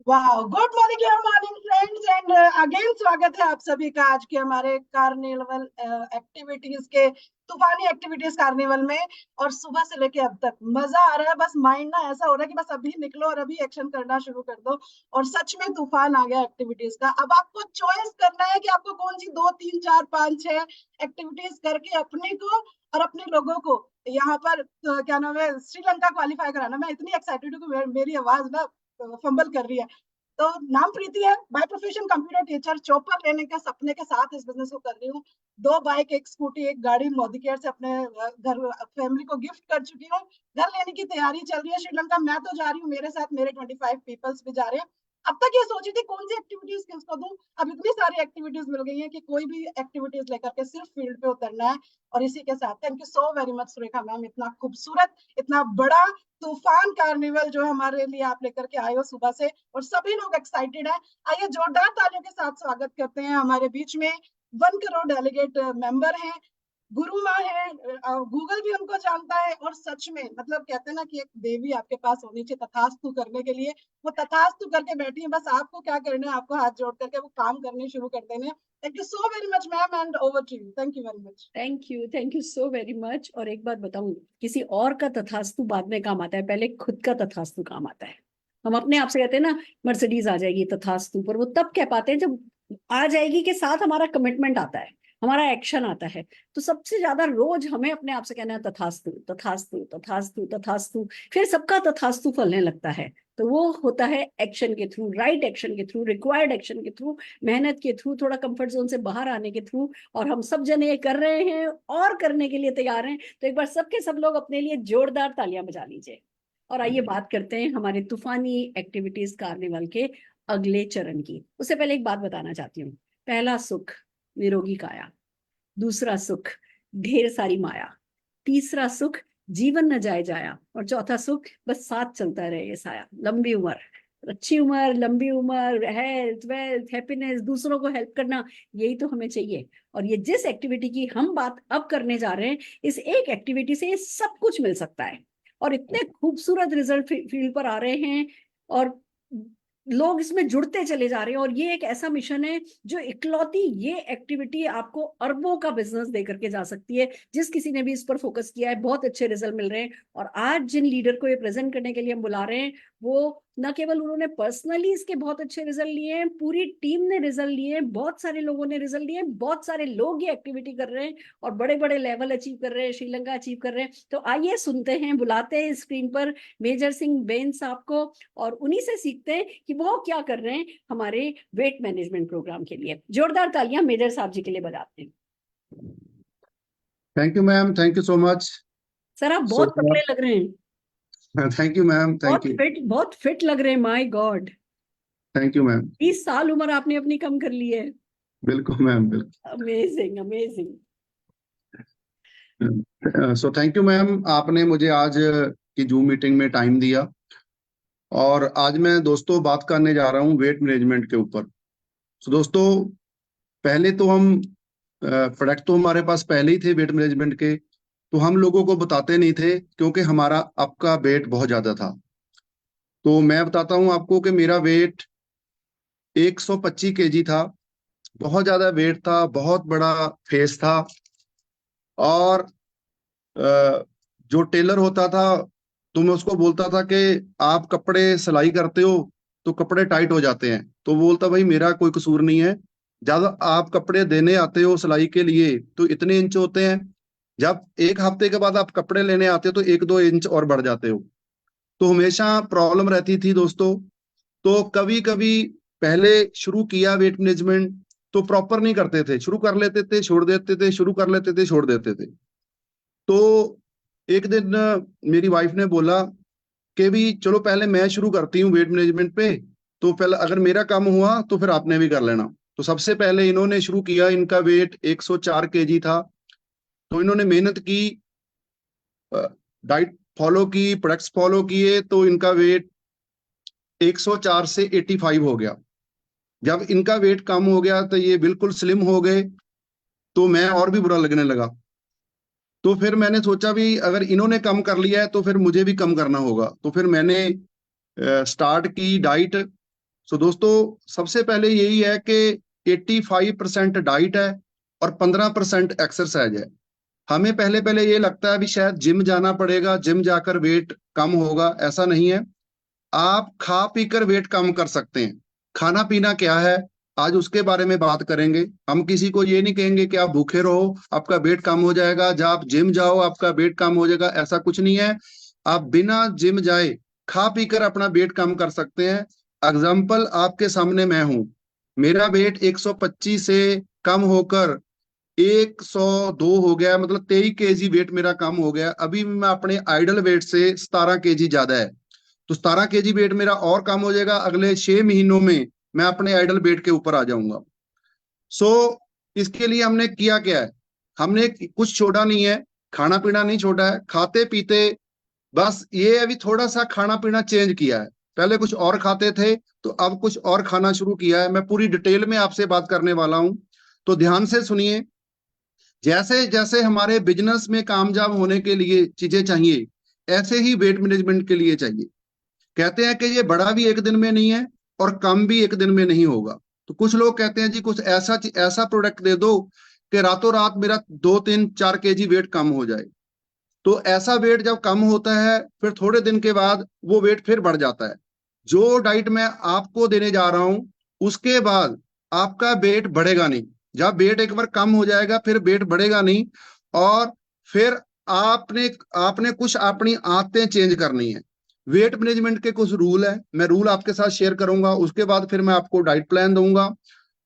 वाह, good morning friends and again स्वागत है आप सभी का आज के हमारे कार्निवल एक्टिविटीज के तूफानी एक्टिविटीज कार्निवल में। और सुबह से लेके अब तक मजा आ रहा है, बस माइंड ना ऐसा हो रहा है कि बस अभी निकलो और अभी एक्शन करना शुरू कर दो। और सच में तूफान आ गया एक्टिविटीज का। अब आपको चॉइस करना है कि आपको कौन सी 2 3 4 5 6 एक्टिविटीज करके अपने को और अपने लोगों को यहाँ पर क्या नाम है, श्रीलंका क्वालिफाई कराना। मैं इतनी एक्साइटेड हूँ कि मेरी आवाज ना फंबल कर रही है। तो नाम प्रीति है, by profession computer teacher. Chopper लेने के सपने के साथ इस बिजनेस को कर रही हूँ। 2 बाइक, एक स्कूटी, एक गाड़ी मोदी केयर से अपने घर फैमिली को गिफ्ट कर चुकी हूँ। घर लेने की तैयारी चल रही है श्रीलंका। मैं तो जा रही हूँ, मेरे साथ मेरे 25 पीपल्स भी जा रहे हैं। अब तक ये सोची थी कौन सी एक्टिविटीज किसको दूं। अब इतनी सारी एक्टिविटीज मिल गई हैं कि कोई भी एक्टिविटीज लेकर के सिर्फ फील्ड पे उतरना है। और इसी के साथ thank you so very much Surekha ma'am, इतना खूबसूरत, इतना बड़ा तूफान कार्निवल जो हमारे लिए आप लेकर के आए हो सुबह से। और सभी लोग एक्साइटेड हैं। आइए जोरदार तालियों के साथ स्वागत करते हैं हमारे बीच में 1 करोड़ डेलीगेट मेंबर हैं, गुरु माँ है, गूगल भी उनको जानता है। और सच में मतलब कहते हैं ना कि एक देवी आपके पास होनी चाहिए तथास्तु करने के लिए। वो तथास्तु करके बैठी है, बस आपको क्या करना है, आपको हाथ जोड़ करके वो काम करने शुरू कर देने। Thank you so very much ma'am and over to you. Thank you very much. Thank you so very much. और एक बात बताऊं, किसी और का तथास्तु बाद में काम आता है, पहले खुद का तथास्तु काम आता है। हम अपने आप से कहते हैं ना, मर्सिडीज आ जाएगी तथास्तु, पर वो तब कह पाते हैं जब आ जाएगी के साथ हमारा कमिटमेंट आता है, हमारा एक्शन आता है। तो सबसे ज्यादा रोज हमें अपने आप से कहना है तथास्तु तथास्तु तथास्तु तथास्तु, फिर सबका तथास्तु फलने लगता है। तो वो होता है एक्शन के थ्रू, राइट एक्शन के थ्रू, रिक्वायर्ड एक्शन के थ्रू, मेहनत के थ्रू, थोड़ा कंफर्ट जोन से बाहर आने के थ्रू। और हम सब जने ये कर रहे हैं और करने के लिए तैयार हैं। तो एक बार सबके सब लोग अपने लिए जोरदार तालियां बजा लीजिए। और आइए बात करते हैं हमारे तूफानी एक्टिविटीज कार्निवल के अगले चरण की। उससे पहले एक बात बताना चाहती हूँ। पहला सुख निरोगी काया, दूसरा सुख ढेर सारी माया, तीसरा सुख जीवन न जाए जाया, और चौथा सुख बस साथ चलता रहे ये साया। लंबी उम्र, अच्छी उम्र, लंबी उम्र, हेल्थ, वेल्थ, हैप्पीनेस, दूसरों को हेल्प करना, यही तो हमें चाहिए। और ये जिस एक्टिविटी की हम बात अब करने जा रहे हैं, इस एक एक्टिविटी से ये सब कुछ मिल सकता है। और इतने खूबसूरत रिजल्ट फील्ड पर आ रहे हैं, और लोग इसमें जुड़ते चले जा रहे हैं। और ये एक ऐसा मिशन है जो इकलौती ये एक्टिविटी आपको अरबों का बिजनेस दे करके जा सकती है। जिस किसी ने भी इस पर फोकस किया है, बहुत अच्छे रिजल्ट मिल रहे हैं। और आज जिन लीडर को ये प्रेजेंट करने के लिए हम बुला रहे हैं, वो न केवल उन्होंने पर्सनली इसके बहुत अच्छे रिजल्ट लिए हैं, पूरी टीम ने रिजल्ट लिए हैं, बहुत सारे लोगों ने रिजल्ट लिए हैं, बहुत सारे लोग ये एक्टिविटी कर रहे हैं और बड़े बड़े लेवल अचीव कर रहे हैं, श्रीलंका अचीव कर रहे हैं। तो आइए सुनते हैं, बुलाते हैं स्क्रीन पर मेजर सिंह बेन साहब को, और उन्हीं से सीखते हैं कि वो क्या कर रहे हैं हमारे वेट मैनेजमेंट प्रोग्राम के लिए। जोरदार तालियां मेजर साहब जी के लिए बजाते हैं। Thank you ma'am, thank you so much. Sir आप बहुत तगड़े लग रहे हैं। Thank you ma'am, thank you. बहुत फिट लग रहे हैं, my God. Thank you ma'am. 20 साल उम्र आपने अपनी कम कर ली है। बिल्कुल मैम, बिल्कुल। Amazing amazing. So thank you ma'am, आपने मुझे आज की जूम मीटिंग में टाइम दिया। और आज मैं दोस्तों बात करने जा रहा हूँ वेट मैनेजमेंट के ऊपर। सो दोस्तों, पहले तो हम प्रोडक्ट तो हमारे पास पहले ही थे वेट मैनेजमेंट के, तो हम लोगों को बताते नहीं थे क्योंकि हमारा आपका वेट बहुत ज्यादा था। तो मैं बताता हूँ आपको कि मेरा वेट 125 केजी था। बहुत ज्यादा वेट था, बहुत बड़ा फेस था। और जो टेलर होता था तो मैं उसको बोलता था कि आप कपड़े सिलाई करते हो तो कपड़े टाइट हो जाते हैं। तो वो बोलता भाई मेरा कोई कसूर नहीं है, जब आप कपड़े देने आते हो सिलाई के लिए तो इतने इंच होते हैं, जब एक हफ्ते के बाद आप कपड़े लेने आते हो तो 1-2 इंच और बढ़ जाते हो। तो हमेशा प्रॉब्लम रहती थी दोस्तों। तो कभी कभी पहले शुरू किया वेट मैनेजमेंट तो प्रॉपर नहीं करते थे, शुरू कर लेते थे छोड़ देते थे, शुरू कर लेते थे छोड़ देते थे। तो एक दिन मेरी वाइफ ने बोला कि भी चलो पहले मैं शुरू करती हूँ वेट मैनेजमेंट पे, तो पहले अगर मेरा काम हुआ तो फिर आपने भी कर लेना। तो सबसे पहले इन्होंने शुरू किया, इनका वेट 104 केजी था। तो इन्होंने मेहनत की, डाइट फॉलो की, प्रोडक्ट्स फॉलो किए, तो इनका वेट 104 से 85 हो गया। जब इनका वेट कम हो गया तो ये बिल्कुल स्लिम हो गए, तो मैं और भी बुरा लगने लगा। तो फिर मैंने सोचा भी अगर इन्होंने कम कर लिया है तो फिर मुझे भी कम करना होगा। तो फिर मैंने स्टार्ट की डाइट, सो दोस्तों सबसे पहले यही है कि 85% डाइट है और 15% एक्सरसाइज है। हमें पहले पहले ये लगता है भी शायद जिम जाना पड़ेगा, जिम जाकर वेट कम होगा, ऐसा नहीं है। आप खा पीकर वेट कम कर सकते हैं। खाना पीना क्या है, आज उसके बारे में बात करेंगे। हम किसी को ये नहीं कहेंगे कि आप भूखे रहो आपका वेट कम हो जाएगा, जब आप जिम जाओ आपका वेट कम हो जाएगा, ऐसा कुछ नहीं है। आप बिना जिम जाए खा पीकर अपना वेट कम कर सकते हैं। एग्जाम्पल आपके सामने मैं हूं, मेरा वेट 125 से कम होकर 102 हो गया, मतलब 23 केजी वेट मेरा कम हो गया। अभी मैं अपने आइडल वेट से 17 केजी ज्यादा है, तो 17 केजी वेट मेरा और कम हो जाएगा। अगले 6 महीनों में मैं अपने आइडल वेट के ऊपर आ जाऊंगा। सो इसके लिए हमने किया क्या है, हमने कुछ छोड़ा नहीं है, खाना पीना नहीं छोड़ा है, खाते पीते बस ये अभी थोड़ा सा खाना पीना चेंज किया है। पहले कुछ और खाते थे तो अब कुछ और खाना शुरू किया है। मैं पूरी डिटेल में आपसे बात करने वाला हूं, तो ध्यान से सुनिए। जैसे जैसे हमारे बिजनेस में कामयाब होने के लिए चीजें चाहिए, ऐसे ही वेट मैनेजमेंट के लिए चाहिए। कहते हैं कि ये बड़ा भी एक दिन में नहीं है और कम भी एक दिन में नहीं होगा। तो कुछ लोग कहते हैं जी कुछ ऐसा ऐसा प्रोडक्ट दे दो कि रातों रात मेरा 2 3 4 केजी वेट कम हो जाए। तो ऐसा वेट जब कम होता है फिर थोड़े दिन के बाद वो वेट फिर बढ़ जाता है। जो डाइट मैं आपको देने जा रहा हूं उसके बाद आपका वेट बढ़ेगा नहीं। जब वेट एक बार कम हो जाएगा फिर वेट बढ़ेगा नहीं, और फिर आपने आपने कुछ अपनी आदतें चेंज करनी है। वेट मैनेजमेंट के कुछ रूल है, मैं रूल आपके साथ शेयर करूंगा, उसके बाद फिर मैं आपको डाइट प्लान दूंगा।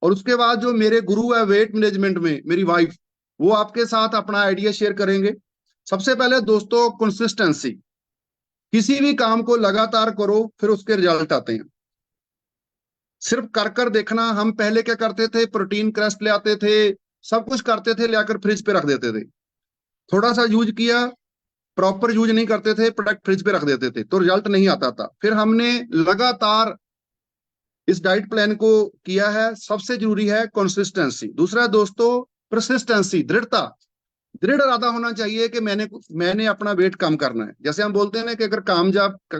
और उसके बाद जो मेरे गुरु है वेट मैनेजमेंट में, मेरी वाइफ, वो आपके साथ अपना आइडिया शेयर करेंगे। सबसे पहले दोस्तों कंसिस्टेंसी, किसी भी काम को लगातार करो फिर उसके रिजल्ट आते हैं। सिर्फ कर कर देखना, हम पहले क्या करते थे, प्रोटीन क्रस्ट ले आते थे, सब कुछ करते थे, लेकर फ्रिज पे रख देते थे। थोड़ा सा यूज किया, प्रॉपर यूज नहीं करते थे, प्रोडक्ट फ्रिज पे रख देते थे, तो रिजल्ट नहीं आता था। फिर हमने लगातार इस डाइट प्लान को किया है। सबसे जरूरी है कंसिस्टेंसी। दूसरा दोस्तों परसिस्टेंसी, दृढ़ता। दृढ़ इरादा होना चाहिए कि मैंने अपना वेट कम करना है। जैसे हम बोलते हैं ना कि अगर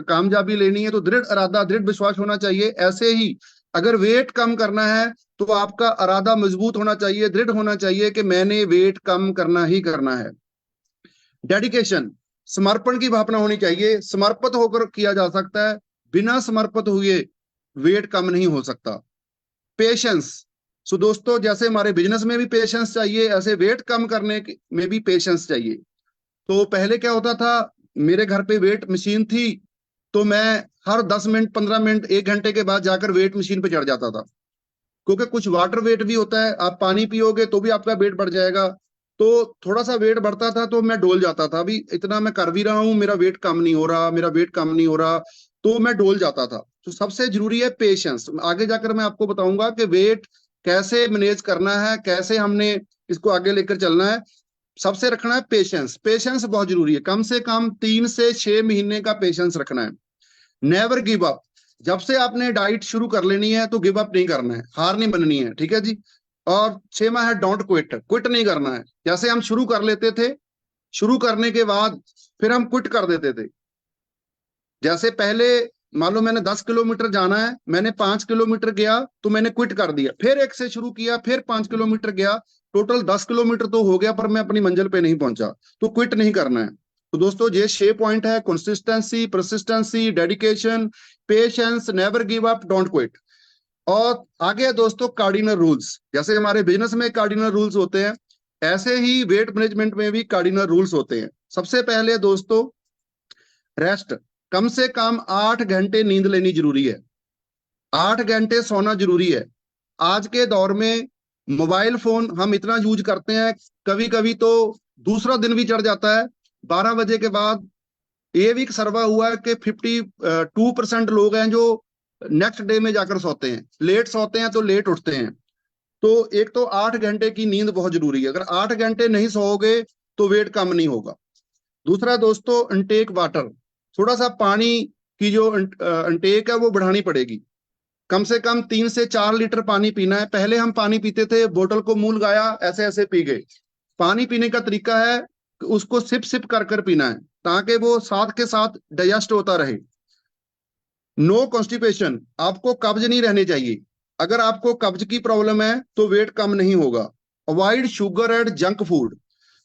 कामयाबी लेनी है तो दृढ़ इरादा, दृढ़ विश्वास होना चाहिए। ऐसे ही अगर वेट कम करना है तो आपका इरादा मजबूत होना चाहिए, दृढ़ होना चाहिए कि मैंने वेट कम करना ही करना है। डेडिकेशन, समर्पण की भावना होनी चाहिए। समर्पित होकर किया जा सकता है, बिना समर्पित हुए वेट कम नहीं हो सकता। पेशेंस, सो दोस्तों जैसे हमारे बिजनेस में भी पेशेंस चाहिए, ऐसे वेट कम करने में भी पेशेंस चाहिए। तो पहले क्या होता था, मेरे घर पे वेट मशीन थी, तो मैं हर 10 मिनट 15 मिनट 1 घंटे के बाद जाकर वेट मशीन पे चढ़ जाता था। क्योंकि कुछ वाटर वेट भी होता है, आप पानी पियोगे तो भी आपका वेट बढ़ जाएगा। तो थोड़ा सा वेट बढ़ता था तो मैं डोल जाता था, अभी इतना मैं कर भी रहा हूं, मेरा वेट कम नहीं हो रहा, मेरा वेट कम नहीं हो रहा, तो मैं डोल जाता था। तो सबसे जरूरी है पेशेंस। आगे जाकर मैं आपको बताऊंगा कि वेट कैसे मैनेज करना है, कैसे हमने इसको आगे लेकर चलना है। सबसे रखना है पेशेंस। पेशेंस बहुत जरूरी है, कम से कम 3 से 6 महीने का पेशेंस रखना है। नेवर गिव अप, जब से आपने डाइट शुरू कर लेनी है तो गिव अप नहीं करना है, हार नहीं बननी है, ठीक है जी। और 6वां है डोंट क्विट, क्विट नहीं करना है। जैसे हम शुरू कर लेते थे, शुरू करने के बाद फिर हम क्विट कर देते थे। जैसे पहले मान लो मैंने 10 किलोमीटर जाना है, मैंने 5 किलोमीटर गया तो मैंने क्विट कर दिया, फिर 1 से शुरू किया, फिर 5 किलोमीटर गया, टोटल 10 किलोमीटर तो हो गया पर मैं अपनी मंजिल पे नहीं पहुंचा। तो क्विट नहीं करना है। तो दोस्तों ये 6 पॉइंट है, consistency, persistency, dedication, patience, never give up, don't quit. और आगे दोस्तों कार्डिनल रूल्स, जैसे हमारे बिजनेस में कार्डिनल रूल्स होते हैं, ऐसे ही वेट मैनेजमेंट में भी कार्डिनल रूल्स होते हैं। सबसे पहले दोस्तों रेस्ट, कम से कम 8 घंटे नींद लेनी जरूरी है, 8 घंटे सोना जरूरी है। आज के दौर में मोबाइल फोन हम इतना यूज करते हैं, कभी कभी तो दूसरा दिन भी चढ़ जाता है 12 बजे के बाद। ये भी एक सर्वे हुआ है कि 52% लोग हैं जो नेक्स्ट डे में जाकर सोते हैं, लेट सोते हैं तो लेट उठते हैं। तो एक तो 8 घंटे की नींद बहुत जरूरी है, अगर 8 घंटे नहीं सोओगे तो वेट कम नहीं होगा। दूसरा दोस्तों इनटेक वाटर, थोड़ा सा पानी की जो इनटेक है वो बढ़ानी पड़ेगी। कम से कम 3 से 4 लीटर पानी पीना है। पहले हम पानी पीते थे, बोतल को मुंह लगाया ऐसे ऐसे पी गए। पानी पीने का तरीका है कि उसको सिप सिप कर कर पीना है, ताकि वो साथ के साथ डाइजेस्ट होता रहे। नो कॉन्स्टिपेशन, आपको कब्ज नहीं रहनी चाहिए। अगर आपको कब्ज की प्रॉब्लम है तो वेट कम नहीं होगा। Avoid sugar and junk food,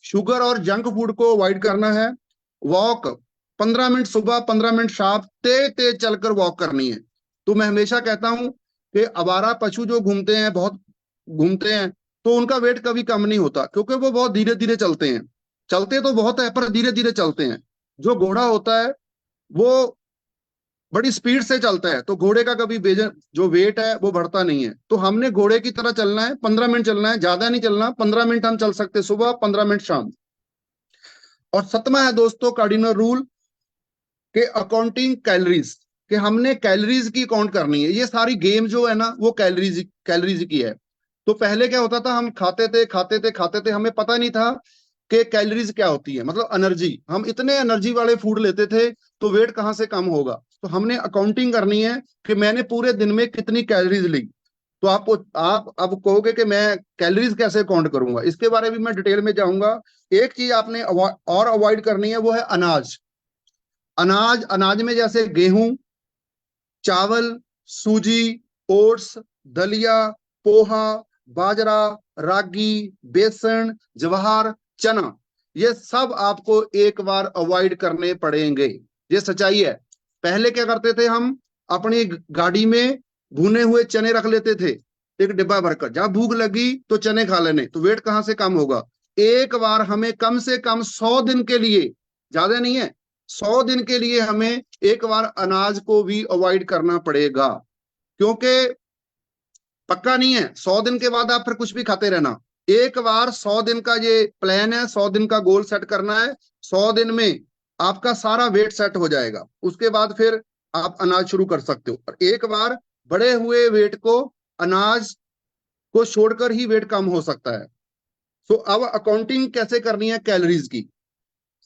sugar और जंक फूड को अवॉइड करना है। वॉक 15 मिनट सुबह, 15 मिनट शाम, तेज तेज चलकर वॉक करनी है। तो मैं हमेशा कहता हूं कि आवारा पशु जो घूमते हैं, बहुत घूमते हैं, तो उनका वेट कभी कम नहीं होता, क्योंकि वो बहुत धीरे धीरे चलते हैं। चलते तो बहुत है पर धीरे धीरे चलते हैं। जो घोड़ा होता है वो बड़ी स्पीड से चलता है, तो घोड़े का कभी जो वेट है वो बढ़ता नहीं है। तो हमने घोड़े की तरह चलना है, 15 मिनट चलना है, ज्यादा नहीं चलना। 15 मिनट हम चल सकते सुबह, 15 मिनट शाम। और 7वां है दोस्तों कार्डिनल रूल के अकाउंटिंग कैलोरीज, कि हमने कैलोरीज की काउंट करनी है। ये सारी गेम जो है ना वो कैलोरीज कैलोरीज की है। तो पहले क्या होता था, हम खाते थे, हमें पता नहीं था कि कैलोरीज क्या होती है, मतलब एनर्जी। हम इतने एनर्जी वाले फूड लेते थे तो वेट कहाँ से कम होगा। तो हमने अकाउंटिंग करनी है कि मैंने पूरे दिन में कितनी कैलोरीज ली। तो आप अब कहोगे कि मैं कैलोरीज कैसे काउंट करूंगा, इसके बारे में मैं डिटेल में जाऊंगा। एक चीज आपने और अवॉइड करनी है, वो है अनाज। अनाज में जैसे गेहूं, चावल, सूजी, ओट्स, दलिया, पोहा, बाजरा, रागी, बेसन, ज्वार, चना, ये सब आपको एक बार अवॉइड करने पड़ेंगे। ये सच्चाई है। पहले क्या करते थे, हम अपनी गाड़ी में भुने हुए चने रख लेते थे, एक डिब्बा भरकर। जब भूख लगी तो चने खा लेने, तो वेट कहां से कम होगा। एक बार हमें कम से कम 100 दिन के लिए, ज्यादा नहीं है, 100 दिन के लिए हमें एक बार अनाज को भी अवॉइड करना पड़ेगा। क्योंकि पक्का नहीं है 100 दिन के बाद आप फिर कुछ भी खाते रहना। एक बार 100 दिन का ये प्लान है, 100 दिन का गोल सेट करना है। 100 दिन में आपका सारा वेट सेट हो जाएगा, उसके बाद फिर आप अनाज शुरू कर सकते हो। और एक बार बढ़े हुए वेट को, अनाज को छोड़कर ही वेट कम हो सकता है। सो अब अकाउंटिंग कैसे करनी है कैलोरीज की।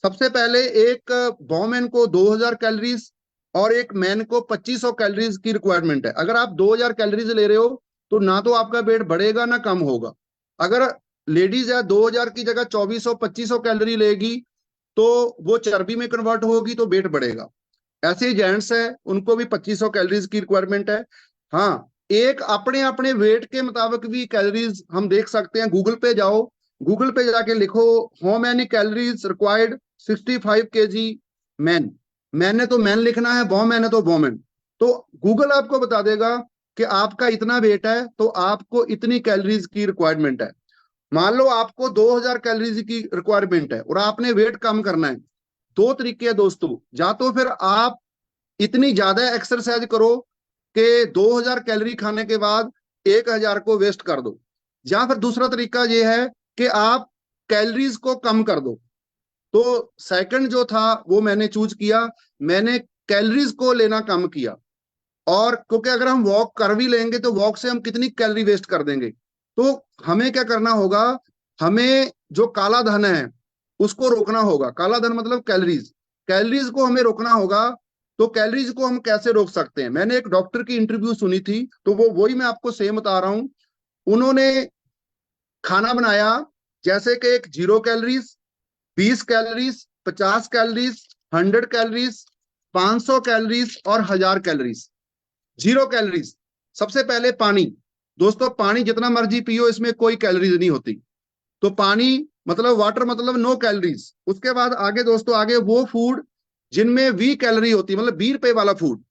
सबसे पहले एक वोमेन को 2000 कैलोरीज और एक मैन को 2500 कैलोरीज की रिक्वायरमेंट है। अगर आप 2000 कैलोरीज ले रहे हो तो ना तो आपका वेट बढ़ेगा ना कम होगा। अगर लेडीज है 2000 की जगह 2400 2500 कैलोरी लेगी तो वो चर्बी में कन्वर्ट होगी, तो वेट बढ़ेगा। ऐसे ही जेंट्स है, उनको भी 2500 कैलोरीज की रिक्वायरमेंट है। हाँ, एक अपने अपने वेट के मुताबिक भी कैलोरीज हम देख सकते हैं। गूगल पे जाओ, गूगल पे जाके लिखो how many calories required 65 KG man. मैंने तो मैन लिखना है, वोमेन है तो वोमेन। तो गूगल आपको बता देगा कि आपका इतना वेट है तो आपको इतनी कैलोरीज की रिक्वायरमेंट है। मान लो आपको 2000 कैलोरीज की रिक्वायरमेंट है और आपने वेट कम करना है, दो तरीके हैं दोस्तों। या तो फिर आप इतनी ज्यादा एक्सरसाइज करो कि 2000 कैलोरी खाने के बाद 1000 को वेस्ट कर दो, या फिर दूसरा तरीका यह है कि आप कैलोरीज को कम कर दो। तो सेकंड जो था वो मैंने चूज किया, मैंने कैलोरीज को लेना कम किया। और क्योंकि अगर हम वॉक कर भी लेंगे तो वॉक से हम कितनी कैलोरी वेस्ट कर देंगे। तो हमें क्या करना होगा, हमें जो काला धन है उसको रोकना होगा। काला धन मतलब कैलोरीज, कैलोरीज को हमें रोकना होगा। तो कैलोरीज को हम कैसे रोक सकते हैं, मैंने एक डॉक्टर की इंटरव्यू सुनी थी, तो वो वही मैं आपको सेम बता रहा हूं। उन्होंने खाना बनाया जैसे कि एक 0 calories, 20 calories, 50 calories, 100 calories, 500 calories और 1000 कैलोरीज। 0 कैलोरीज। सबसे पहले पानी। दोस्तों पानी जितना मर्जी पियो, इसमें कोई कैलोरीज नहीं होती। तो पानी मतलब वाटर मतलब नो कैलोरीज। उसके बाद आगे दोस्तों, आगे वो फूड जिनमें 20 कैलोरी होती है, मतलब 20 रुपए वाला फूड,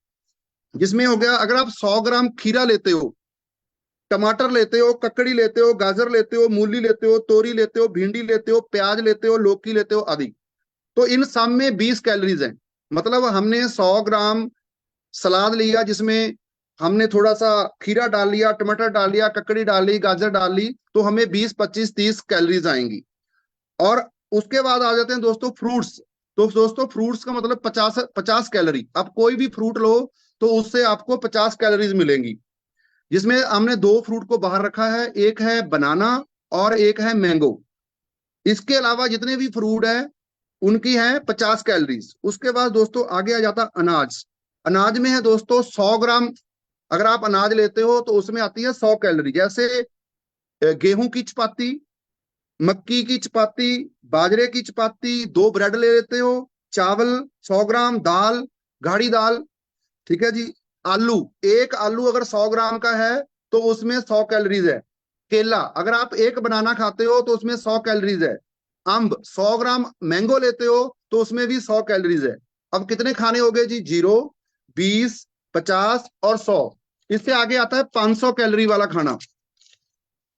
जिसमें हो गया अगर आप 100 ग्राम खीरा लेते हो, टमाटर लेते हो, ककड़ी लेते हो, गाजर लेते हो, मूली लेते हो, तोरी लेते हो, भिंडी लेते हो, प्याज लेते हो, लौकी लेते हो आदि, तो इन सब में 20 कैलोरीज हैं। मतलब हमने 100 ग्राम सलाद लिया जिसमें हमने थोड़ा सा खीरा डाल लिया, टमाटर डाल लिया, ककड़ी डाल ली, गाजर डाल ली, तो हमें 20 25 30 कैलोरीज आएंगी। और उसके बाद आ जाते हैं दोस्तों फ्रूट्स। तो दोस्तों फ्रूट्स का मतलब 50 कैलोरी। आप कोई भी फ्रूट लो तो उससे आपको 50 कैलोरीज मिलेंगी। जिसमें हमने दो फ्रूट को बाहर रखा है, एक है बनाना और एक है मैंगो। इसके अलावा जितने भी फ्रूट है उनकी है 50 कैलोरीज। उसके बाद दोस्तों आगे आ जाता अनाज। अनाज में है दोस्तों 100 ग्राम अगर आप अनाज लेते हो तो उसमें आती है 100 कैलोरी। जैसे गेहूं की चपाती, मक्की की चपाती, बाजरे की चपाती, 2 ब्रेड ले लेते हो, चावल 100 ग्राम, दाल, गाढ़ी दाल, ठीक है जी, आलू, एक आलू अगर 100 ग्राम का है तो उसमें 100 कैलोरीज है। केला, अगर आप एक बनाना खाते हो तो उसमें 100 कैलोरीज है। अंब, 100 ग्राम मैंगो लेते हो तो उसमें भी 100 कैलोरीज है। अब कितने खाने हो गए जी? 0, 20, 50 और 100। इससे आगे आता है 500 कैलोरी वाला खाना,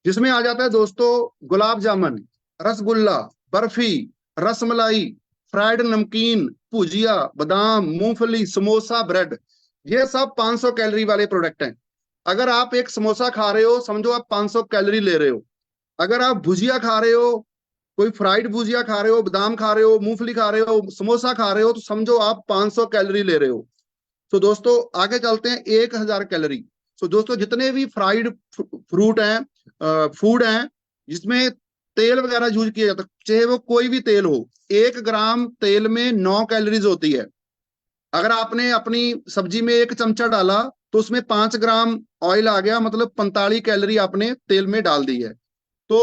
जिसमें आ जाता है दोस्तों गुलाब जामुन, रसगुल्ला, बर्फी, रसमलाई, फ्राइड नमकीन, भुजिया, बादाम, मूंगफली, समोसा, ब्रेड। ये सब 500 कैलोरी वाले प्रोडक्ट हैं। अगर आप एक समोसा खा रहे हो, समझो आप 500 कैलोरी ले रहे हो। अगर आप भुजिया खा रहे हो, कोई फ्राइड भुजिया खा रहे हो, बादाम खा रहे हो, मूंगफली खा रहे हो, समोसा खा रहे हो, तो समझो आप 500 कैलोरी ले रहे हो। तो दोस्तों आगे चलते हैं, 1000 कैलोरी। तो दोस्तों जितने भी फ्राइड फ्रूट हैं, फूड हैं, जिसमें तेल वगैरह यूज किया जाता है, चाहे वो कोई भी तेल हो, 1 ग्राम तेल में 9 कैलोरीज होती है। अगर आपने अपनी सब्जी में 1 चमचा डाला तो उसमें 5 ग्राम ऑयल आ गया, मतलब 45 कैलोरी आपने तेल में डाल दी है। तो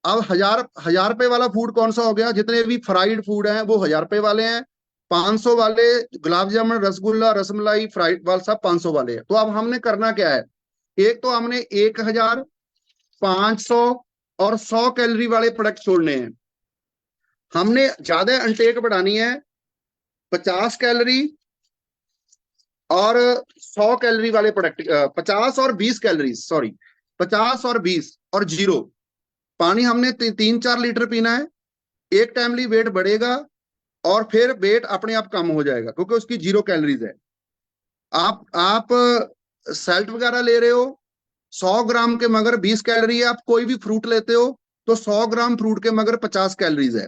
अब 1000 रुपए वाला फूड कौन सा हो गया? जितने भी फ्राइड फूड हैं वो 1000 रुपए वाले हैं। 500 वाले गुलाब जामुन, रसगुल्ला, रसमलाई, फ्राइड वाले सब 500 वाले हैं। तो अब हमने करना क्या है? एक तो हमने 1000, 500 और 100 कैलोरी वाले प्रोडक्ट छोड़ने हैं। हमने ज्यादा इंटेक बढ़ानी है, 50 कैलोरी और 100 कैलोरी वाले प्रोडक्ट, 50 और 20 कैलोरी, सॉरी, 50 और 20 और 0। पानी हमने 3-4 लीटर पीना है। एक टाइमली वेट बढ़ेगा और फिर वेट अपने आप कम हो जाएगा, क्योंकि उसकी 0 कैलोरीज है। आप सैल्ट वगैरह ले रहे हो, 100 ग्राम के मगर 20 कैलोरी है। आप कोई भी फ्रूट लेते हो तो 100 ग्राम फ्रूट के मगर 50 कैलोरीज है।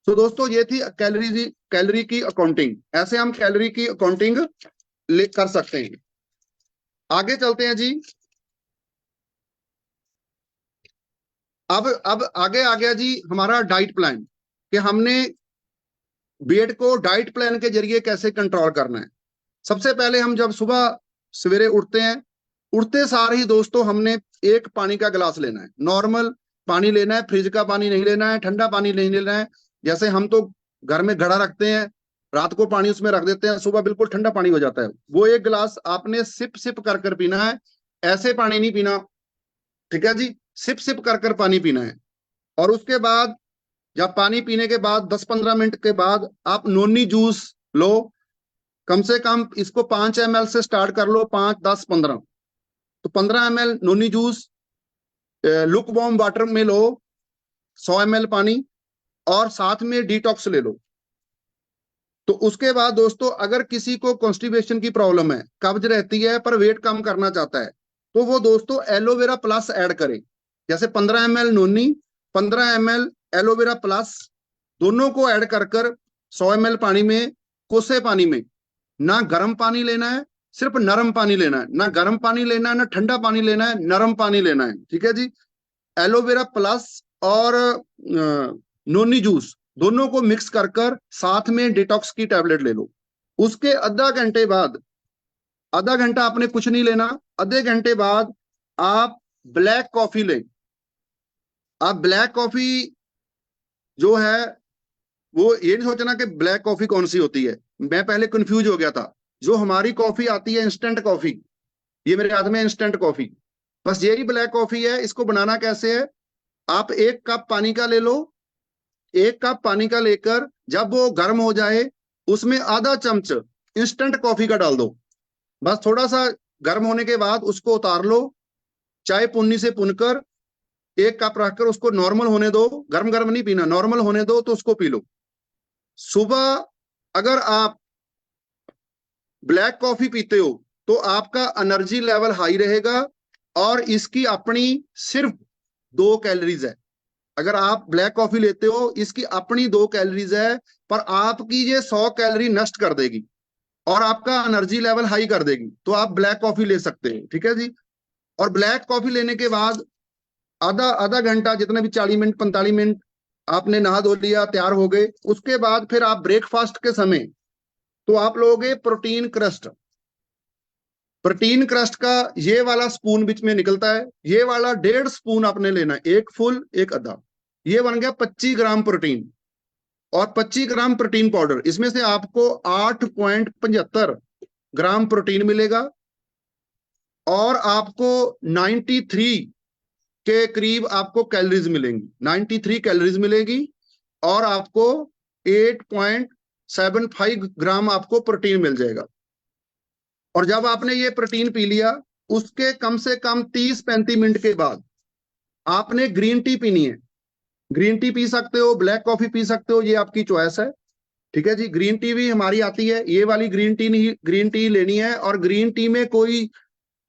तो दोस्तों ये थी कैलोरी की अकाउंटिंग। ऐसे हम कैलोरी की अकाउंटिंग कर सकते हैं। आगे चलते हैं जी। अब आगे आ गया जी हमारा डाइट प्लान, कि हमने वेट को डाइट प्लान के जरिए कैसे कंट्रोल करना है। सबसे पहले हम जब सुबह सवेरे उठते हैं, उठते सार ही दोस्तों हमने एक पानी का गिलास लेना है, नॉर्मल पानी लेना है, फ्रिज का पानी नहीं लेना है, ठंडा पानी नहीं लेना है। जैसे हम तो घर में घड़ा रखते हैं, रात को पानी उसमें रख देते हैं, सुबह बिल्कुल ठंडा पानी हो जाता है। वो एक गिलास आपने सिप सिप कर कर पीना है, ऐसे पानी नहीं पीना, ठीक है जी? सिप सिप कर कर पानी पीना है। और उसके बाद जब पानी पीने के बाद 10-15 मिनट के बाद आप नोनी जूस लो। कम से कम इसको 5 ml से स्टार्ट कर लो, 5, 10, 15। तो 15 ml noni juice look warm water में लो, 100 ml पानी, और साथ में डिटॉक्स ले लो। तो उसके बाद दोस्तों अगर किसी को कॉन्स्टिपेशन की प्रॉब्लम है, कब्ज रहती है पर वेट कम करना चाहता है, तो वो दोस्तों एलोवेरा प्लस ऐड करे। जैसे 15 ml नोनी, 15 ml एलोवेरा प्लस, दोनों को ऐड कर कर 100 ml पानी में, कोसे पानी में, ना गर्म पानी लेना है, सिर्फ नरम पानी लेना है। ना गर्म पानी लेना है, ना ठंडा पानी लेना है, नरम पानी लेना है, ठीक है जी? एलोवेरा प्लस और नोनी जूस दोनों को मिक्स कर कर साथ में डिटॉक्स की टैबलेट ले लो। उसके आधा घंटे बाद, आधा घंटा आपने कुछ नहीं लेना, आधे घंटे बाद आप ब्लैक कॉफी लें। आप ब्लैक कॉफी जो है, वो ये नहीं सोचना कि ब्लैक कॉफी कौन सी होती है। मैं पहले कंफ्यूज हो गया था। जो हमारी कॉफी आती है इंस्टेंट कॉफी, ये मेरे हाथ में इंस्टेंट कॉफी, बस यही ब्लैक कॉफी है। इसको बनाना कैसे है? आप 1 कप पानी का ले लो, 1 कप पानी का लेकर जब वो गर्म हो जाए उसमें आधा चम्मच इंस्टेंट कॉफी का डाल दो। बस थोड़ा सा गर्म होने के बाद उसको उतार लो, चाय पुन्नी से पुनकर 1 कप रखकर उसको नॉर्मल होने दो। गर्म गर्म नहीं पीना, नॉर्मल होने दो, तो उसको पी लो। सुबह अगर आप ब्लैक कॉफी पीते हो तो आपका एनर्जी लेवल हाई रहेगा, और इसकी अपनी सिर्फ 2 कैलोरीज है। अगर आप ब्लैक कॉफी लेते हो, इसकी अपनी 2 कैलोरीज है, पर आपकी ये 100 कैलोरी नष्ट कर देगी और आपका एनर्जी लेवल हाई कर देगी। तो आप ब्लैक कॉफी ले सकते हैं, ठीक है जी? और ब्लैक कॉफी लेने के बाद आधा आधा घंटा, जितने भी 40 मिनट 45 मिनट आपने नहा धो लिया, तैयार हो गए। उसके बाद फिर आप ब्रेकफास्ट के समय तो आप लोगे प्रोटीन क्रस्ट। प्रोटीन क्रस्ट का ये वाला स्पून बीच में निकलता है, ये वाला 1.5 स्पून आपने लेना है, 1 फुल 1 आधा। ये बन गया 25 ग्राम प्रोटीन और 25 ग्राम प्रोटीन पाउडर। इसमें से आपको 8.75 ग्राम प्रोटीन मिलेगा और आपको 93 के करीब आपको कैलोरीज मिलेंगी, 93 कैलोरीज मिलेगी और आपको 8.75 ग्राम आपको प्रोटीन मिल जाएगा। और जब आपने ये प्रोटीन पी लिया उसके कम से कम 30-35 मिनट के बाद आपने ग्रीन टी पीनी है। ग्रीन टी पी सकते हो, ब्लैक कॉफी पी सकते हो, ये आपकी चॉइस है, ठीक है जी। ग्रीन टी भी हमारी आती है, ये वाली ग्रीन टी नहीं, ग्रीन टी लेनी है। और ग्रीन टी में कोई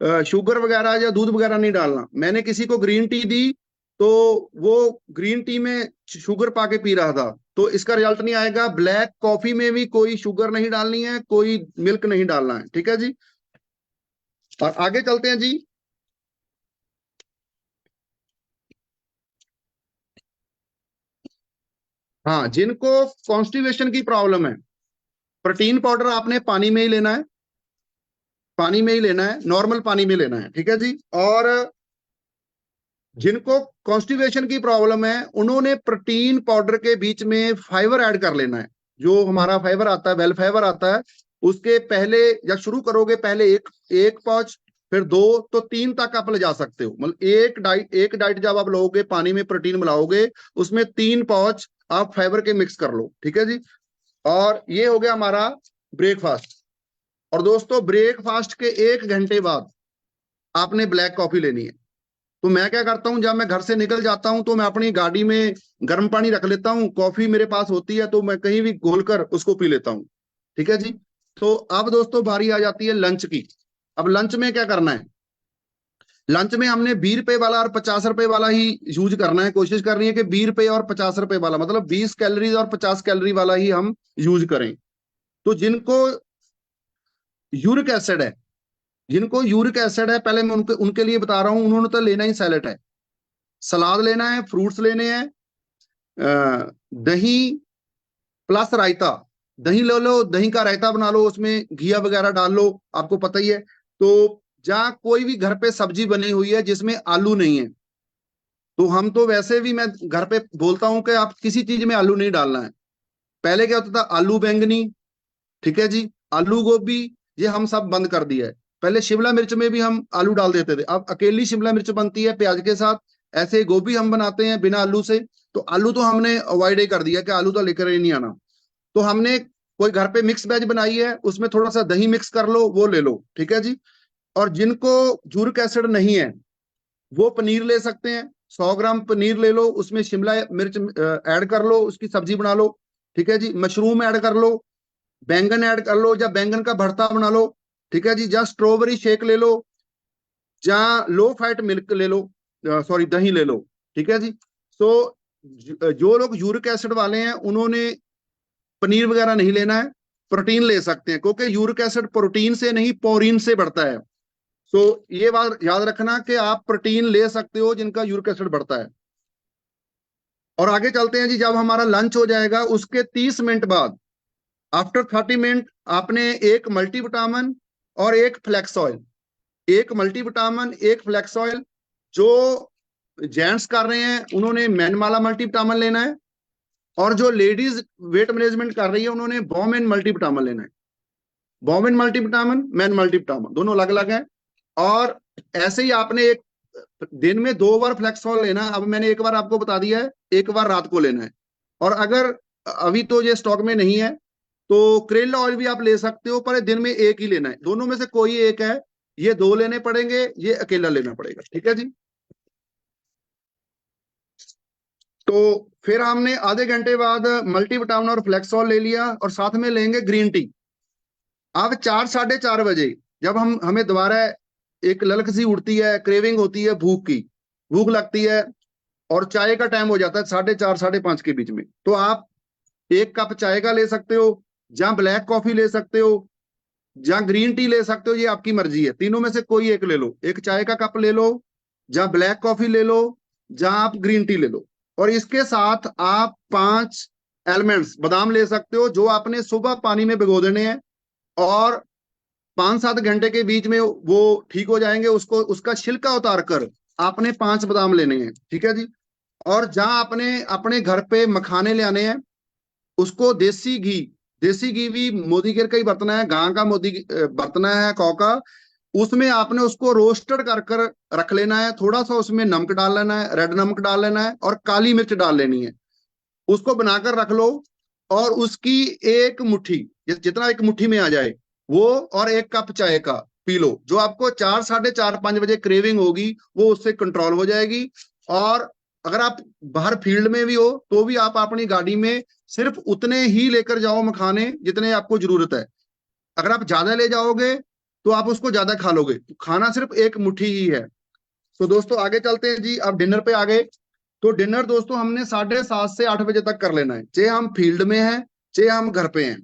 शुगर वगैरह या दूध वगैरह नहीं डालना। मैंने किसी को ग्रीन टी दी तो वो ग्रीन टी में शुगर पाके पी रहा था, तो इसका रिजल्ट नहीं आएगा। ब्लैक कॉफी में भी कोई शुगर नहीं डालनी है, कोई मिल्क नहीं डालना है, ठीक है जी। और आगे चलते हैं जी। हाँ, जिनको कॉन्स्टिपेशन की प्रॉब्लम है, प्रोटीन पाउडर आपने पानी में ही लेना है, पानी में ही लेना है, नॉर्मल पानी में लेना है, ठीक है जी। और जिनको कॉन्स्टिपेशन की प्रॉब्लम है उन्होंने प्रोटीन पाउडर के बीच में फाइबर ऐड कर लेना है। जो हमारा फाइबर आता है, वेल फाइबर आता है, उसके पहले जब शुरू करोगे पहले एक पाउच, फिर 2 तो 3 तक आप ले जा सकते हो। मतलब एक डाइट जब आप लोगे पानी में प्रोटीन मिलाओगे उसमें 3 पाउच आप फाइबर के मिक्स कर लो, ठीक है जी। और ये हो गया हमारा ब्रेकफास्ट। और दोस्तों ब्रेकफास्ट के 1 घंटे बाद आपने ब्लैक कॉफी लेनी है। तो मैं क्या करता हूं, जब मैं घर से निकल जाता हूं तो मैं अपनी गाड़ी में गर्म पानी रख लेता हूं, कॉफी मेरे पास होती है तो मैं कहीं भी घोलकर उसको पी लेता हूं, ठीक है जी। तो अब दोस्तों बारी आ जाती है लंच की। अब लंच में क्या करना है, लंच में हमने 20 रुपए वाला और 50 रुपए वाला ही यूज करना है। कोशिश करनी है कि 20 रुपए और 50 रुपए वाला, मतलब 20 कैलोरीज और 50 कैलोरी वाला ही हम यूज करें। तो जिनको यूरिक एसिड है, जिनको यूरिक एसिड है, पहले मैं उनके लिए बता रहा हूं, उन्होंने तो लेना ही सैलेड है, सलाद लेना है, फ्रूट्स लेने हैं, दही प्लस रायता। दही ले लो, दही का रायता बना लो, उसमें घिया वगैरह डाल लो, आपको पता ही है। तो जहाँ कोई भी घर पे सब्जी बनी हुई है जिसमें आलू नहीं है, तो हम तो वैसे भी मैं घर पे बोलता हूं कि आप किसी चीज में आलू नहीं डालना है। पहले क्या होता था, आलू बैंगनी, ठीक है जी, आलू गोभी, ये हम सब बंद कर दिया है। पहले शिमला मिर्च में भी हम आलू डाल देते थे, अब अकेली शिमला मिर्च बनती है प्याज के साथ। ऐसे गोभी हम बनाते हैं बिना आलू से, तो आलू तो हमने अवॉइड ही कर दिया कि आलू तो लेकर ही नहीं आना। तो हमने कोई घर पे मिक्स वेज बनाई है, उसमें थोड़ा सा दही मिक्स कर लो, वो ले लो, ठीक है जी। और जिनको यूरिक एसिड नहीं है वो पनीर ले सकते हैं, 100 ग्राम पनीर ले लो, उसमें शिमला मिर्च ऐड कर लो, उसकी सब्जी बना लो, ठीक है जी। मशरूम ऐड कर लो, बैंगन ऐड कर लो, या बैंगन का भरता बना लो, ठीक है जी। या स्ट्रॉबेरी शेक ले लो, या लो फैट मिल्क ले लो, सॉरी दही ले लो, ठीक है जी। तो जो लोग यूरिक एसिड वाले हैं उन्होंने पनीर वगैरह नहीं लेना है, प्रोटीन ले सकते हैं, क्योंकि यूरिक एसिड प्रोटीन से नहीं पोरीन से बढ़ता है। तो ये बात याद रखना कि आप प्रोटीन ले सकते हो जिनका यूरिक एसिड बढ़ता है। और आगे चलते हैं जी। जब हमारा लंच हो जाएगा उसके 30 मिनट बाद, आफ्टर 30 मिनट, आपने एक मल्टीविटामिन और एक फ्लेक्स ऑयल, एक मल्टीविटामिन एक फ्लेक्स ऑयल, जो जेंट्स कर रहे हैं उन्होंने मैन वाला मल्टीविटामिन लेना है, और जो लेडीज वेट मैनेजमेंट कर रही है उन्होंने वोमेन मल्टीविटामिन लेना है। वोमेन मल्टीविटामिन, मैन मल्टीविटामिन दोनों अलग अलग है। और ऐसे ही आपने एक दिन में 2 बार फ्लेक्स ऑयल लेना है। अब मैंने एक बार आपको बता दिया है, एक बार रात को लेना है। और अगर अभी तो ये स्टॉक में नहीं है तो करेला ऑयल भी आप ले सकते हो, पर दिन में एक ही लेना है। दोनों में से कोई एक है, ये 2 लेने पड़ेंगे, ये अकेला लेना पड़ेगा, ठीक है जी। तो फिर हमने आधे घंटे बाद मल्टीविटामिन और फ्लेक्स ऑयल ले लिया, और साथ में लेंगे ग्रीन टी। अब 4-4:30 बजे जब हमें दोबारा एक ललक सी उठती है, क्रेविंग होती है, भूख लगती है, और चाय का टाइम हो जाता है 4:30-5:30 के बीच में, तो आप 1 कप चाय का ले सकते हो, जहां ब्लैक कॉफी ले सकते हो, जहां ग्रीन टी ले सकते हो, ये आपकी मर्जी है। तीनों में से कोई एक ले लो, एक चाय का कप ले लो, जहां ब्लैक कॉफी ले लो, जहां आप ग्रीन टी ले लो। और इसके साथ आप 5 एलिमेंट्स बादाम ले सकते हो, जो आपने सुबह पानी में भिगो देने हैं, और 5-7 घंटे के बीच में वो ठीक हो जाएंगे। उसको उसका छिलका उतार कर आपने 5 बादाम लेने हैं, ठीक है जी। और जहां आपने अपने घर पे मखाने ले आने हैं, उसको देसी घी देसी घी भी मोदी केयर का ही बरतना है, गां का मोदी बरतना है, कौ का। उसमें आपने उसको रोस्टेड कर कर रख लेना है, थोड़ा सा उसमें नमक डाल लेना है, रेड नमक डाल लेना है और काली मिर्च डाल लेनी है। उसको बनाकर रख लो और उसकी एक मुट्ठी, जितना एक मुट्ठी में आ जाए वो, और एक कप चाय का पी लो। जो आपको 4, 4:30, 5 बजे क्रेविंग होगी वो उससे कंट्रोल हो जाएगी। और अगर आप बाहर फील्ड में भी हो तो भी आप अपनी गाड़ी में सिर्फ उतने ही लेकर जाओ मखाने जितने आपको जरूरत है। अगर आप ज्यादा ले जाओगे तो आप उसको ज्यादा खा लोगे। तो खाना सिर्फ एक मुट्ठी ही है। तो दोस्तों आगे चलते हैं जी, अब डिनर पे आ गए। तो डिनर दोस्तों हमने 7:30 से 8 बजे तक कर लेना है, चाहे हम फील्ड में हैं चाहे हम घर पे हैं।